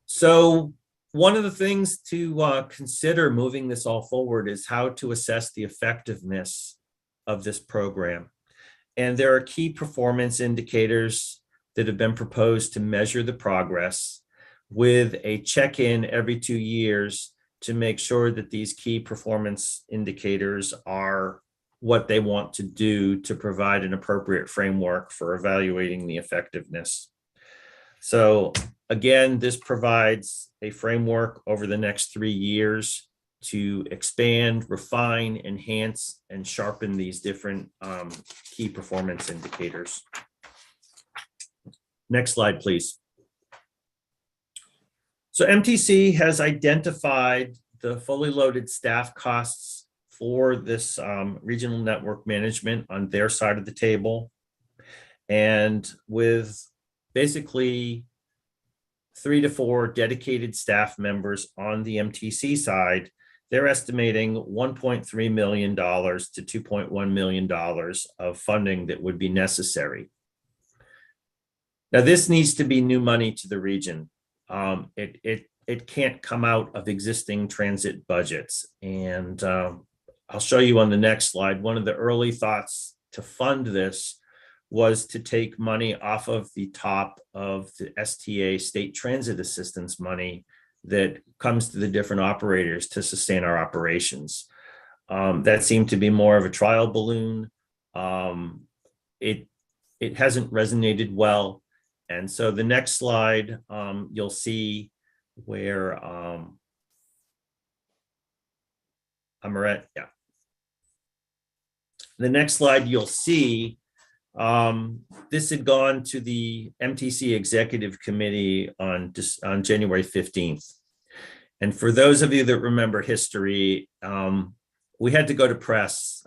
So one of the things to consider moving this all forward is how to assess the effectiveness of this program. And there are key performance indicators that have been proposed to measure the progress with a check-in every 2 years to make sure that these key performance indicators are what they want to do to provide an appropriate framework for evaluating the effectiveness. So again, this provides a framework over the next 3 years to expand, refine, enhance, and sharpen these different key performance indicators. Next slide, please. So MTC has identified the fully loaded staff costs for this regional network management on their side of the table. And with basically 3 to 4 dedicated staff members on the MTC side, they're estimating $1.3 million to $2.1 million of funding that would be necessary. Now, this needs to be new money to the region. It can't come out of existing transit budgets. And I'll show you on the next slide, one of the early thoughts to fund this was to take money off of the top of the STA state transit assistance money that comes to the different operators to sustain our operations. That seemed to be more of a trial balloon. It hasn't resonated well. And so the next slide, you'll see where Amaret, yeah. The next slide you'll see, this had gone to the MTC Executive Committee on January 15th. And for those of you that remember history, we had to go to press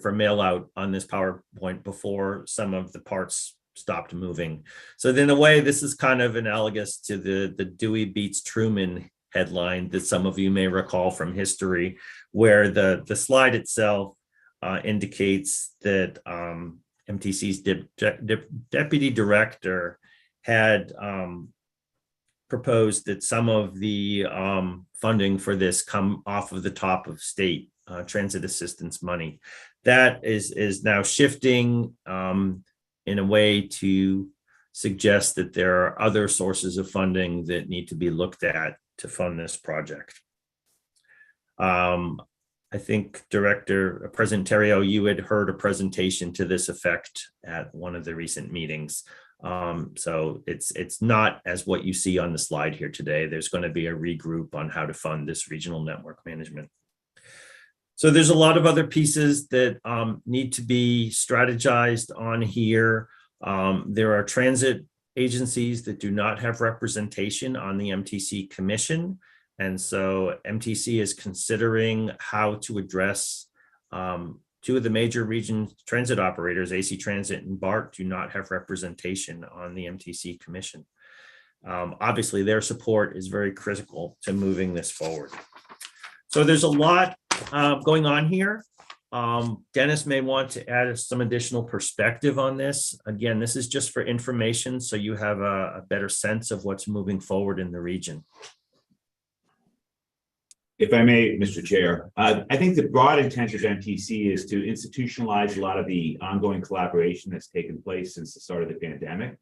for mail out on this PowerPoint before some of the parts stopped moving. So in a way, this is kind of analogous to the Dewey beats Truman headline that some of you may recall from history, where the slide itself indicates that MTC's deputy director had proposed that some of the funding for this come off of the top of state transit assistance money. That is now shifting in a way to suggest that there are other sources of funding that need to be looked at to fund this project. I think President Terrio, you had heard a presentation to this effect at one of the recent meetings. So it's not as what you see on the slide here today. There's going to be a regroup on how to fund this regional network management. So there's a lot of other pieces that need to be strategized on here. There are transit agencies that do not have representation on the MTC Commission. And so MTC is considering how to address two of the major region transit operators, AC Transit and BART, do not have representation on the MTC Commission. Obviously, their support is very critical to moving this forward. So there's a lot going on here. Dennis may want to add some additional perspective on this. Again, this is just for information, so you have a better sense of what's moving forward in the region. If I may, Mr. Chair, I think the broad intent of MTC is to institutionalize a lot of the ongoing collaboration that's taken place since the start of the pandemic.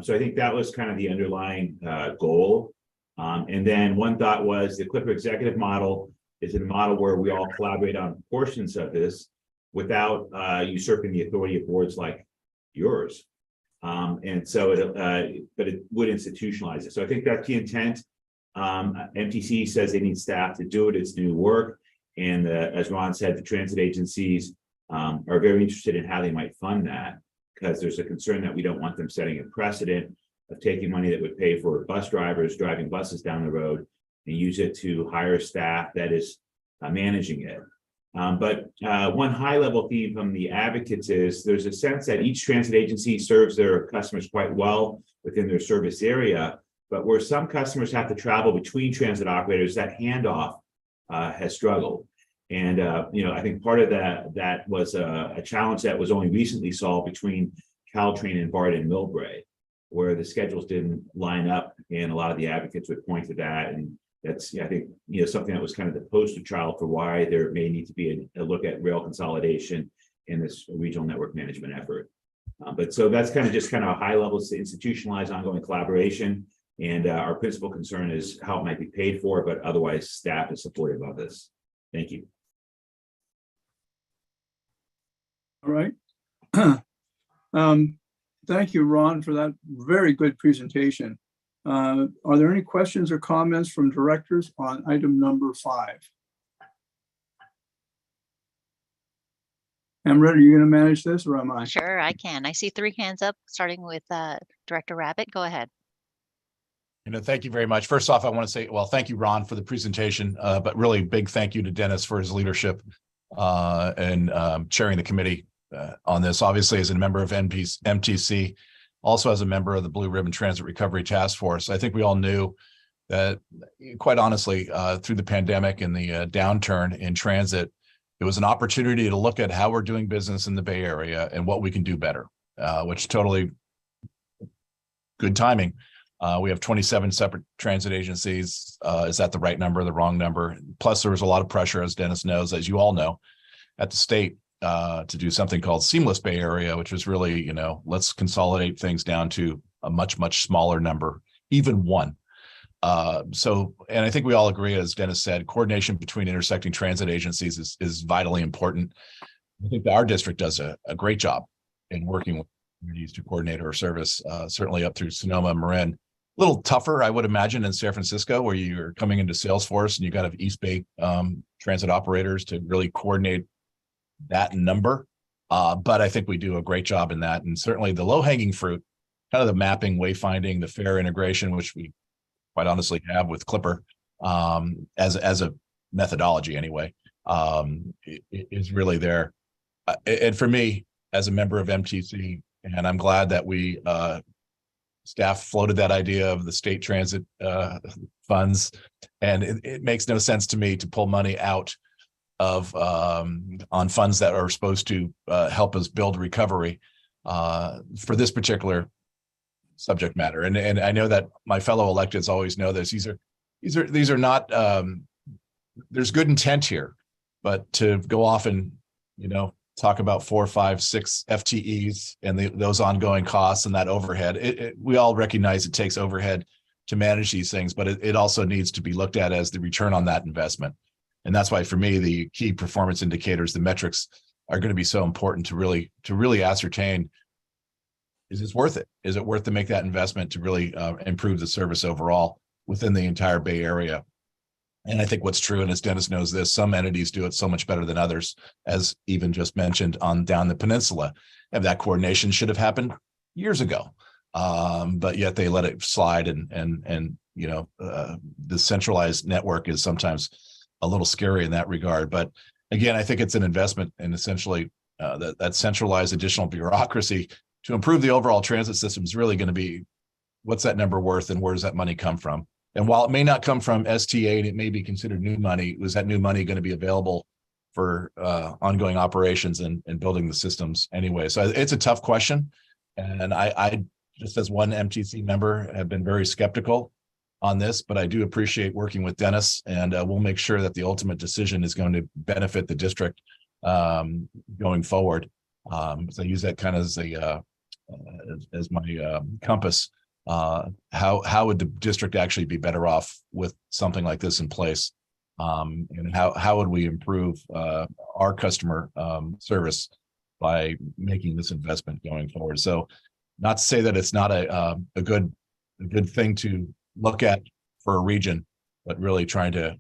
So I think that was kind of the underlying goal. And then one thought was the Clipper executive model is a model where we all collaborate on portions of this without usurping the authority of boards like yours. And so but it would institutionalize it. So I think that's the intent. MTC says they need staff to do it. It's new work. And as Ron said, the transit agencies are very interested in how they might fund that, because there's a concern that we don't want them setting a precedent of taking money that would pay for bus drivers driving buses down the road and use it to hire staff that is managing it. But one high level theme from the advocates is there's a sense that each transit agency serves their customers quite well within their service area, but where some customers have to travel between transit operators, that handoff has struggled. And I think part of that was a challenge that was only recently solved between Caltrain and BART and Millbrae, where the schedules didn't line up, and a lot of the advocates would point to that. And that's, I think, something that was kind of the poster child for why there may need to be a look at rail consolidation in this regional network management effort. But so that's kind of a high level to institutionalize ongoing collaboration. And our principal concern is how it might be paid for, but otherwise staff is supportive of this. Thank you. All right. Thank you, Ron, for that very good presentation. Are there any questions or comments from directors on item number 5? Amrit, are you going to manage this, or am I? Sure, I can. I see 3 hands up, starting with Director Rabbit. Go ahead. Thank you very much. First off, I want to say, well, thank you, Ron, for the presentation, but really big thank you to Dennis for his leadership and chairing the committee on this. Obviously, as a member of MTC, also as a member of the Blue Ribbon Transit Recovery Task Force, I think we all knew that, quite honestly, through the pandemic and the downturn in transit, it was an opportunity to look at how we're doing business in the Bay Area and what we can do better, which totally good timing. We have 27 separate transit agencies. Is that the right number, the wrong number? Plus, there was a lot of pressure, as Dennis knows, as you all know, at the state to do something called Seamless Bay Area, which was really, let's consolidate things down to a much, much smaller number, even one. And I think we all agree, as Dennis said, coordination between intersecting transit agencies is vitally important. I think our district does a great job in working with communities to coordinate our service, certainly up through Sonoma and Marin. A little tougher, I would imagine, in San Francisco, where you're coming into Salesforce and you got to have East Bay transit operators to really coordinate that number. But I think we do a great job in that. And certainly the low-hanging fruit, kind of the mapping, wayfinding, the fare integration, which we quite honestly have with Clipper as a methodology anyway, is really there. And for me, as a member of MTC, and I'm glad that we staff floated that idea of the state transit funds, and it makes no sense to me to pull money out of on funds that are supposed to help us build recovery for this particular subject matter. And I know that my fellow electeds always know this. These are not there's good intent here, but to go off and talk about 4, 5, 6 FTEs and those ongoing costs and that overhead, we all recognize it takes overhead to manage these things, but it also needs to be looked at as the return on that investment. And that's why, for me, the key performance indicators, the metrics, are going to be so important to really ascertain, is this worth it? Is it worth to make that investment to really improve the service overall within the entire Bay Area? And I think what's true, and as Dennis knows this, some entities do it so much better than others, as even just mentioned on down the peninsula. And that coordination should have happened years ago. But yet they let it slide, and the centralized network is sometimes a little scary in that regard. But again, I think it's an investment in essentially that centralized additional bureaucracy to improve the overall transit system is really going to be, what's that number worth and where does that money come from? And while it may not come from STA and it may be considered new money, was that new money going to be available for ongoing operations and building the systems anyway? So it's a tough question. And I just as one MTC member have been very skeptical on this, but I do appreciate working with Dennis, and we'll make sure that the ultimate decision is going to benefit the district going forward. So I use that kind of as my compass. How would the district actually be better off with something like this in place? And how would we improve our customer service by making this investment going forward? So not to say that it's not a good thing to look at for a region, but really trying to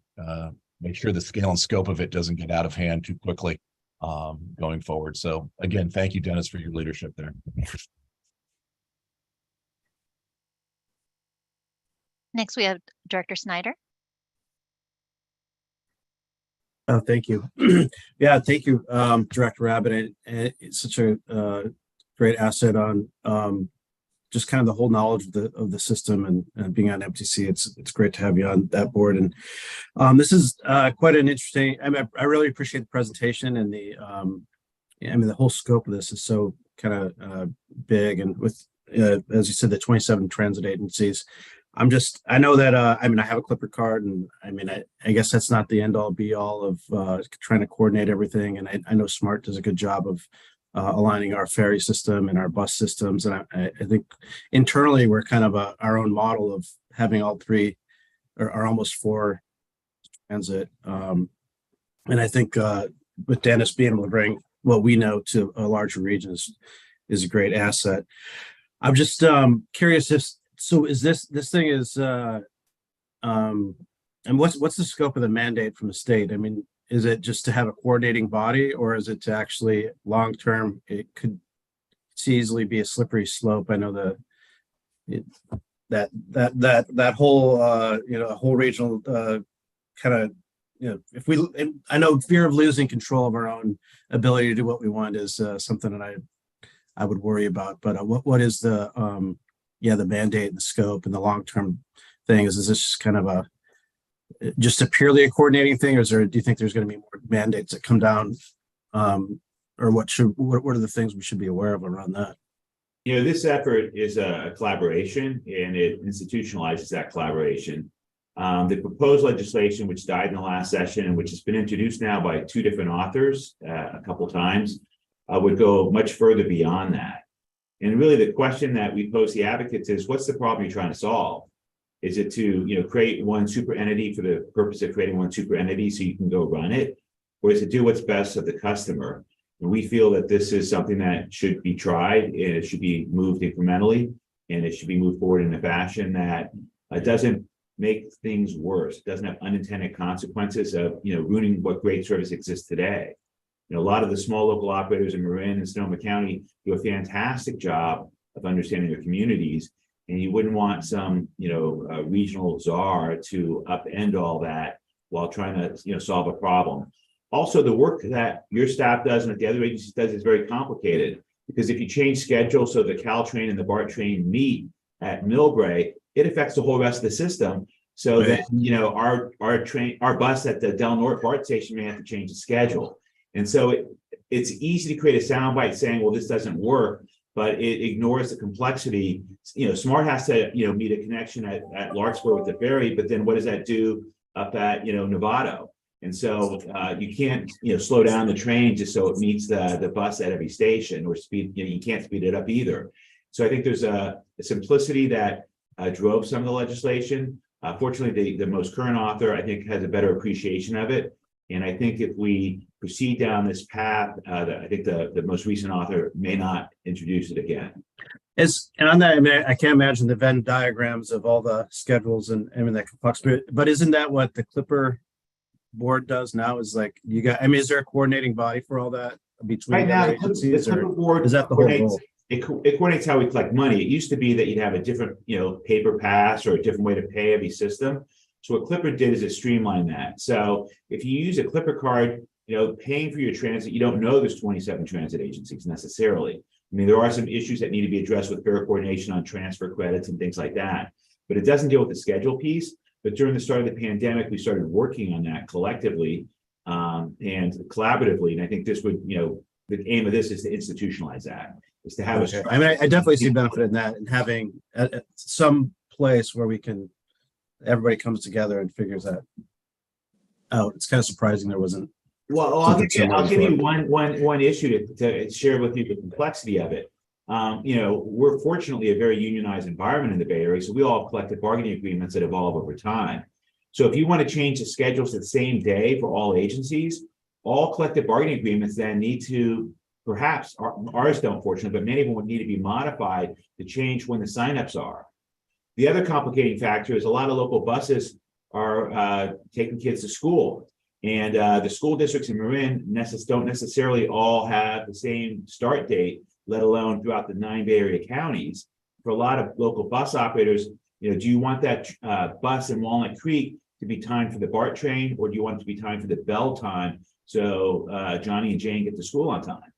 make sure the scale and scope of it doesn't get out of hand too quickly going forward. So again, thank you, Dennis, for your leadership there. Next, we have Director Snyder. Thank you. Yeah, thank you, Director Rabbit. And it's such a great asset on just kind of the whole knowledge of the system and being on MTC. It's great to have you on that board. And this is quite an interesting. I really appreciate the presentation and the whole scope of this is so kind of big. And with as you said, the 27 transit agencies. I know that, I have a Clipper card, and I guess that's not the end all be all of trying to coordinate everything. And I know SMART does a good job of aligning our ferry system and our bus systems. And I think internally we're kind of our own model of having all three or almost four transit. And I think with Dennis being able to bring what we know to a larger region is a great asset. I'm just curious so is this thing is and what's the scope of the mandate from the state? Is it just to have a coordinating body, or is it to actually long term? It could easily be a slippery slope. I know that whole whole regional kind of I know fear of losing control of our own ability to do what we want is something that I would worry about. But what is the mandate and the scope and the long-term thing? Is this just kind of just a purely a coordinating thing, or do you think there's going to be more mandates that come down? Or what are the things we should be aware of around that? This effort is a collaboration, and it institutionalizes that collaboration. The proposed legislation, which died in the last session and which has been introduced now by two different authors a couple times, would go much further beyond that. And really the question that we pose the advocates is, what's the problem you're trying to solve? Is it to create one super entity for the purpose of creating one super entity so you can go run it? Or is it do what's best for the customer? And we feel that this is something that should be tried, and it should be moved incrementally, and it should be moved forward in a fashion that doesn't make things worse, doesn't have unintended consequences of ruining what great service exists today. A lot of the small local operators in Marin and Sonoma County do a fantastic job of understanding their communities, and you wouldn't want some regional czar to upend all that while trying to solve a problem. Also, the work that your staff does and that the other agencies does is very complicated, because if you change schedule so the Caltrain and the BART train meet at Millbrae, it affects the whole rest of the system. So Right. then, our bus at the Del Norte BART station may have to change the schedule. And so it's easy to create a soundbite saying, well, this doesn't work, but it ignores the complexity. SMART has to, meet a connection at Larkspur with the ferry, but then what does that do up at, Novato? And so you can't, slow down the train just so it meets the bus at every station, or speed, you can't speed it up either. So I think there's a simplicity that drove some of the legislation. Fortunately, the most current author, I think, has a better appreciation of it. And I think if we proceed down this path, I think the most recent author may not introduce it again. And on that, I mean, I can't imagine the Venn diagrams of all the schedules and that complex, but isn't that what the Clipper board does now? Is like, is there a coordinating body for all that between Right now, the agencies, the Clipper board is that the whole coordinates, goal? it coordinates how we collect money. It used to be that you'd have a different, paper pass or a different way to pay every system. So what Clipper did is it streamlined that. So if you use a Clipper card, paying for your transit, you don't know there's 27 transit agencies necessarily. I mean, there are some issues that need to be addressed with fair coordination on transfer credits and things like that, but it doesn't deal with the schedule piece. But during the start of the pandemic, we started working on that collectively and collaboratively. And I think this would, the aim of this is to institutionalize that, is to have Okay. I mean, I definitely see benefit in that, and having some place where everybody comes together and figures that out. It's kind of surprising there wasn't. Well, I'll give you one issue to share with you the complexity of it. We're fortunately a very unionized environment in the Bay Area, so we all have collective bargaining agreements that evolve over time. So if you want to change the schedules the same day for all agencies, all collective bargaining agreements then need to, perhaps ours don't, fortunately, but many of them would need to be modified to change when the signups are. The other complicating factor is a lot of local buses are taking kids to school. And the school districts in Marin don't necessarily all have the same start date, let alone throughout the 9 Bay Area counties. For a lot of local bus operators, do you want that bus in Walnut Creek to be timed for the BART train, or do you want it to be timed for the Bell time so Johnny and Jane get to school on time?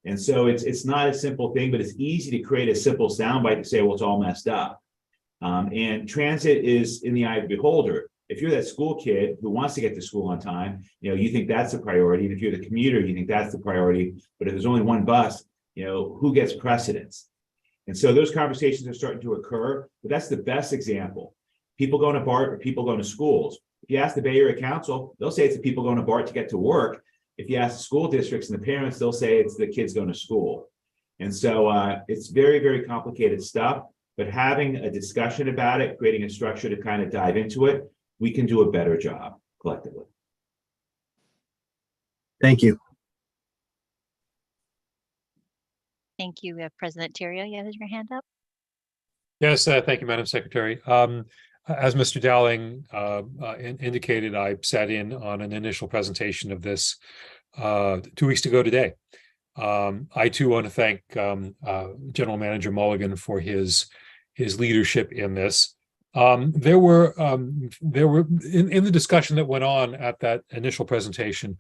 And so it's not a simple thing, but it's easy to create a simple soundbite to say, well, it's all messed up. And transit is in the eye of the beholder. If you're that school kid who wants to get to school on time, you think that's the priority. And if you're the commuter, you think that's the priority. But if there's only one bus, who gets precedence? And so those conversations are starting to occur, but that's the best example. People going to BART or people going to schools. If you ask the Bay Area Council, they'll say it's the people going to BART to get to work. If you ask the school districts and the parents, they'll say it's the kids going to school. And so it's very, very complicated stuff, but having a discussion about it, creating a structure to kind of dive into it, we can do a better job collectively. Thank you. Thank you. We have President Terrio. You have your hand up. Yes, thank you, Madam Secretary. As Mr. Dowling indicated, I sat in on an initial presentation of this 2 weeks ago today. I too want to thank General Manager Mulligan for his leadership in this. There were in the discussion that went on at that initial presentation,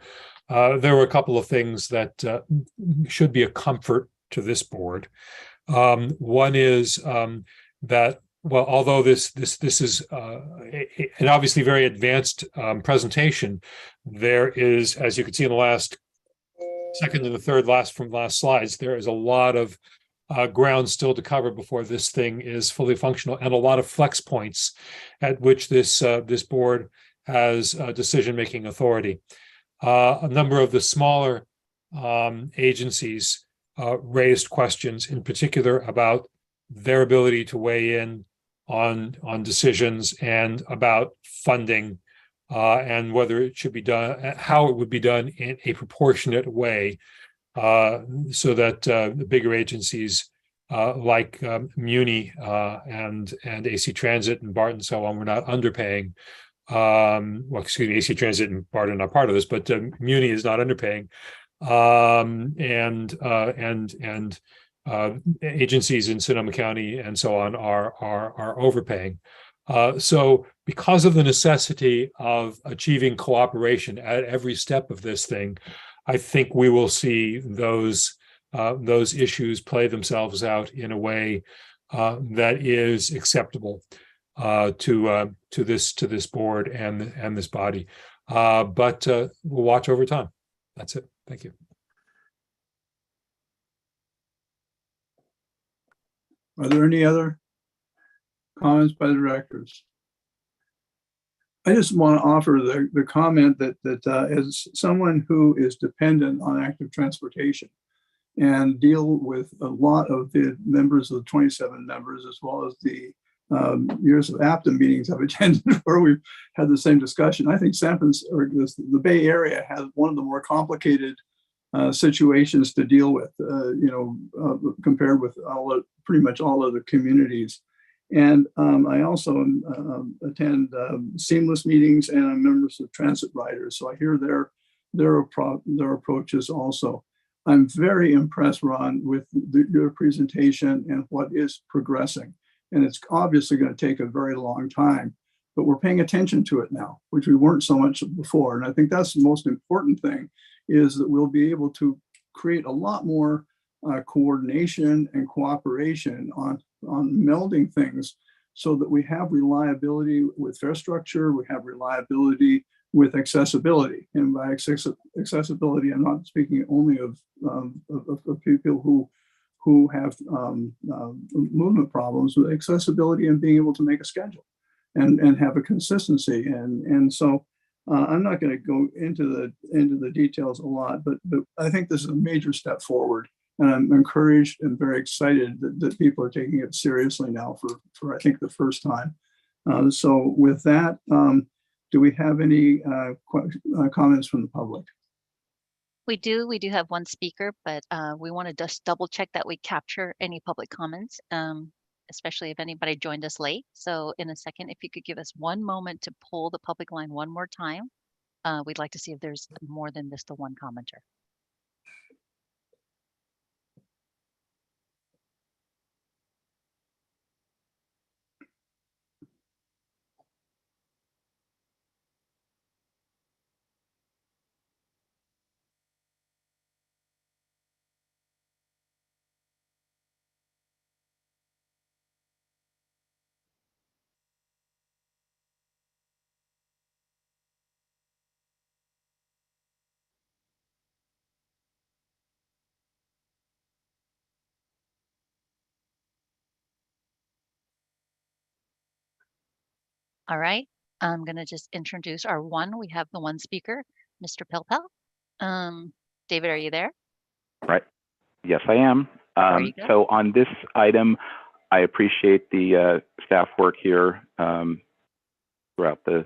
there were a couple of things that should be a comfort to this board. One is that, well, although this is an obviously very advanced presentation, there is, as you can see in the last second and the third last slides, there is a lot of ground still to cover before this thing is fully functional, and a lot of flex points at which this board has decision-making authority. A number of the smaller agencies raised questions, in particular about their ability to weigh in on decisions and about funding and whether it should be done, how it would be done in a proportionate way, so that the bigger agencies like Muni and AC Transit and BART and so on were not underpaying. Well, excuse me, AC Transit and BART are not part of this, but Muni is not underpaying. And agencies in Sonoma County and so on are overpaying. So because of the necessity of achieving cooperation at every step of this thing, I think we will see those issues play themselves out in a way that is acceptable. to this board and this body. But we'll watch over time. That's it. Thank you. Are there any other comments by the directors? I just want to offer the comment that as someone who is dependent on active transportation and deal with a lot of the members of the 27 members, as well as the years of APTA meetings I've attended where we've had the same discussion. I think San Francisco, or the Bay Area, has one of the more complicated situations to deal with, compared with pretty much all other communities. And I also attend Seamless meetings, and I'm members of Transit Riders, so I hear their approaches also. I'm very impressed, Ron, with your presentation and what is progressing. And it's obviously going to take a very long time, but we're paying attention to it now, which we weren't so much before. And I think that's the most important thing, is that we'll be able to create a lot more coordination and cooperation on melding things so that we have reliability with fare structure, we have reliability with accessibility. And by accessibility, I'm not speaking only of people who have movement problems, with accessibility and being able to make a schedule and have a consistency. And so I'm not going to go into the details a lot, but I think this is a major step forward. And I'm encouraged and very excited that people are taking it seriously now for I think the first time. So with that, do we have any comments from the public? We do have one speaker, but we want to just double check that we capture any public comments, especially if anybody joined us late. So in a second, if you could give us one moment to pull the public line one more time, we'd like to see if there's more than just the one commenter. All right, I'm going to just introduce our one. We have the one speaker, Mr. Pilpel. David, are you there? Right. Yes, I am. So on this item, I appreciate the staff work here throughout the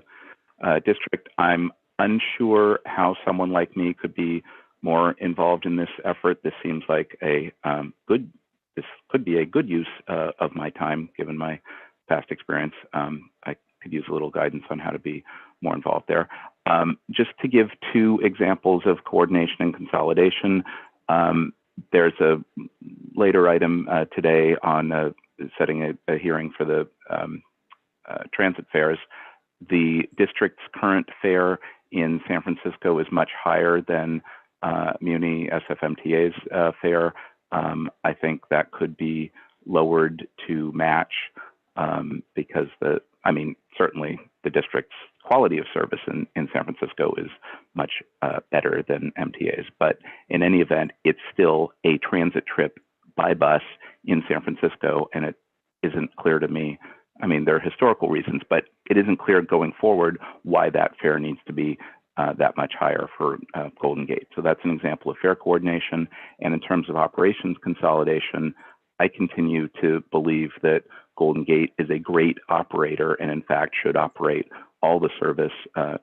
district. I'm unsure how someone like me could be more involved in this effort. This seems like this could be a good use of my time, given my past experience. I could use a little guidance on how to be more involved there. Just to give two examples of coordination and consolidation, there's a later item today on setting a hearing for the transit fares. The district's current fare in San Francisco is much higher than Muni SFMTA's fare. I think that could be lowered to match because certainly the district's quality of service in San Francisco is much better than MTA's. But in any event, it's still a transit trip by bus in San Francisco, and it isn't clear to me. I mean, there are historical reasons, but it isn't clear going forward why that fare needs to be that much higher for Golden Gate. So that's an example of fare coordination. And in terms of operations consolidation, I continue to believe that Golden Gate is a great operator and in fact should operate all the service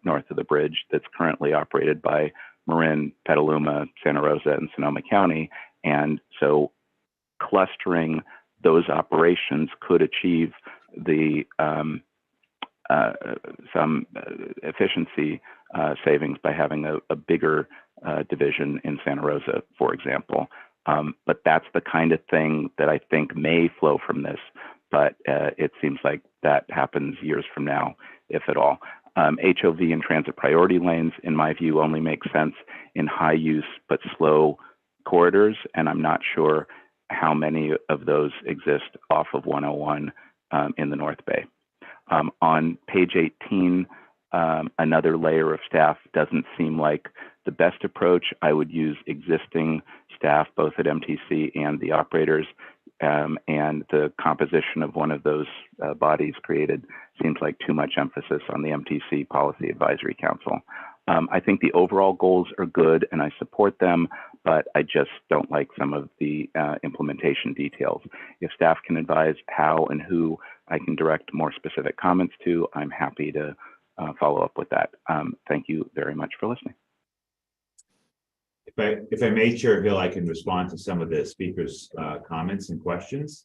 north of the bridge that's currently operated by Marin, Petaluma, Santa Rosa, and Sonoma County. And so clustering those operations could achieve the some efficiency savings by having a bigger division in Santa Rosa, for example. But that's the kind of thing that I think may flow from this, but it seems like that happens years from now, if at all. HOV and transit priority lanes, in my view, only make sense in high use but slow corridors, and I'm not sure how many of those exist off of 101 in the North Bay. On page 18, another layer of staff doesn't seem like the best approach. I would use existing staff, both at MTC and the operators, and the composition of one of those bodies created seems like too much emphasis on the MTC Policy Advisory Council. I think the overall goals are good and I support them, but I just don't like some of the implementation details. If staff can advise how and who I can direct more specific comments to, I'm happy to follow up with that. Thank you very much for listening. If I may, Chair Hill, I can respond to some of the speakers' comments and questions.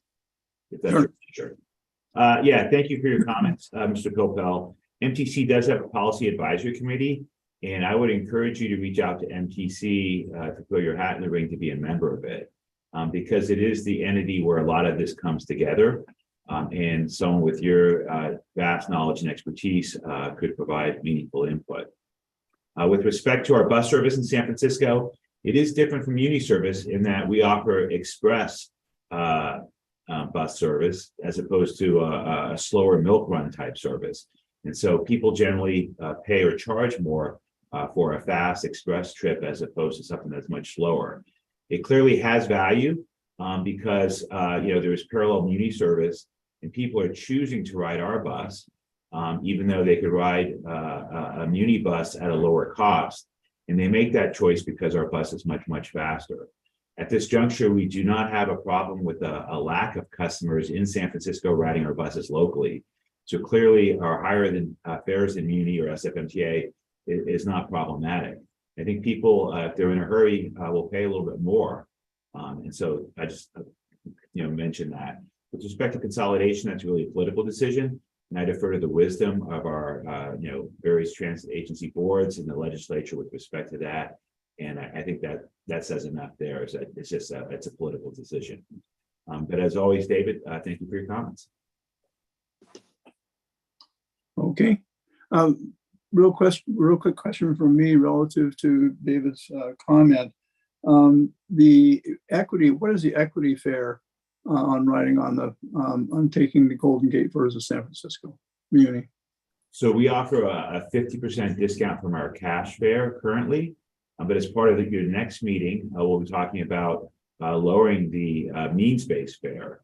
If that's sure. Yeah, thank you for your comments, Mr. Copel. MTC does have a policy advisory committee, and I would encourage you to reach out to MTC to throw your hat in the ring to be a member of it, because it is the entity where a lot of this comes together, and someone with your vast knowledge and expertise could provide meaningful input. With respect to our bus service in San Francisco, it is different from Muni service in that we offer express bus service as opposed to a slower milk run type service. And so people generally pay or charge more for a fast express trip as opposed to something that's much slower. It clearly has value because there is parallel Muni service and people are choosing to ride our bus. Even though they could ride a Muni bus at a lower cost. And they make that choice because our bus is much, much faster. At this juncture, we do not have a problem with a lack of customers in San Francisco riding our buses locally. So clearly our higher than fares in Muni or SFMTA is not problematic. I think people, if they're in a hurry, will pay a little bit more. And so I just mentioned that. With respect to consolidation, that's really a political decision. And I defer to the wisdom of our, various transit agency boards and the legislature with respect to that. And I think that says enough there. Is that it's just it's a political decision. But as always, David, thank you for your comments. Okay. Real quick question from me relative to David's comment. The equity. What is the equity fare on riding on taking the Golden Gate versus San Francisco Muni? So we offer a 50% discount from our cash fare currently, but as part of your next meeting, we'll be talking about lowering the means-based fare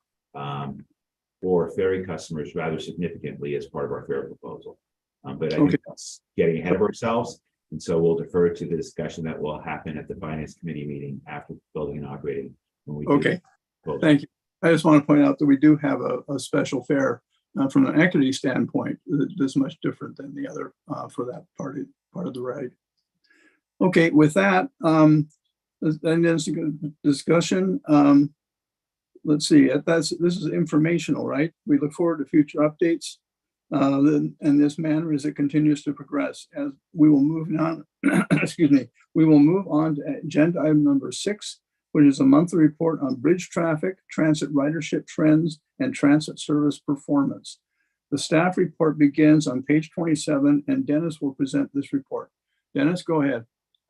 for ferry customers rather significantly as part of our fare proposal. But I think that's getting ahead of ourselves, and so we'll defer to the discussion that will happen at the Finance Committee meeting after building and operating. When we Thank you. I just want to point out that we do have a special fare from an equity standpoint that's much different than the other for that part of the ride. Okay, with that, and then discussion. Let's see. This is informational, right? We look forward to future updates in this manner as it continues to progress. As we will move on, excuse me. We will move on to agenda item number 6. Which is a monthly report on bridge traffic, transit ridership trends, and transit service performance. The staff report begins on page 27, and Dennis will present this report. Dennis, go ahead.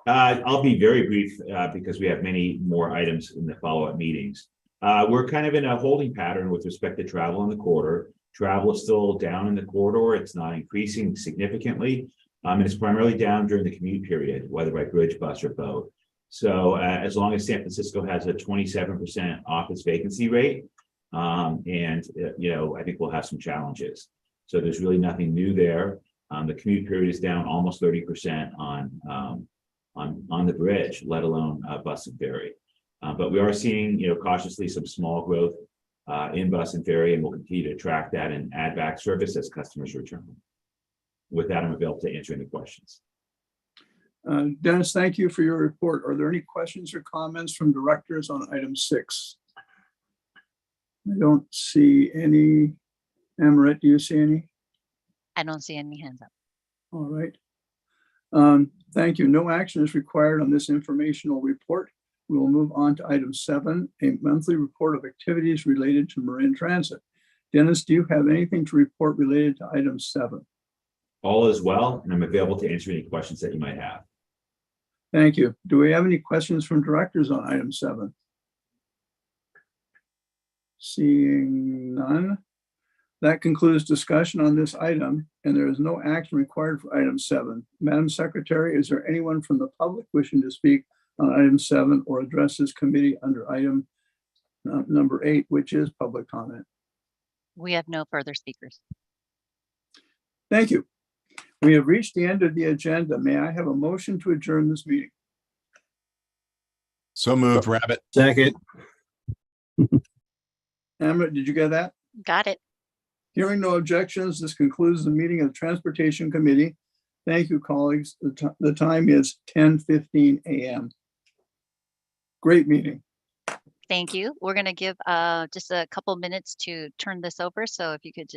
I'll be very brief because we have many more items in the follow-up meetings. We're kind of in a holding pattern with respect to travel in the corridor. Travel is still down in the corridor. It's not increasing significantly. And it's primarily down during the commute period, whether by bridge, bus, or boat. So as long as San Francisco has a 27% office vacancy rate, I think we'll have some challenges. So there's really nothing new there. The commute period is down almost 30% on the bridge, let alone bus and ferry. But we are seeing, cautiously some small growth in bus and ferry, and we'll continue to track that and add back service as customers return. With that, I'm available to answer any questions. Dennis, thank you for your report. Are there any questions or comments from directors on item 6? I don't see any. Amaret, do you see any? I don't see any hands up. All right. Thank you. No action is required on this informational report. We will move on to item 7, a monthly report of activities related to Marin Transit. Dennis, do you have anything to report related to item 7? All is well, and I'm available to answer any questions that you might have. Thank you. Do we have any questions from directors on item 7? Seeing none. That concludes discussion on this item, and there is no action required for item 7. Madam Secretary, is there anyone from the public wishing to speak on item 7 or address this committee under item number 8, which is public comment? We have no further speakers. Thank you. We have reached the end of the agenda. May I have a motion to adjourn this meeting? So moved, Rabbit. Second. Amrit, did you get that? Got it. Hearing no objections, this concludes the meeting of the Transportation Committee. Thank you, colleagues. The time is 10:15 a.m. Great meeting. Thank you. We're going to give just a couple minutes to turn this over. So if you could just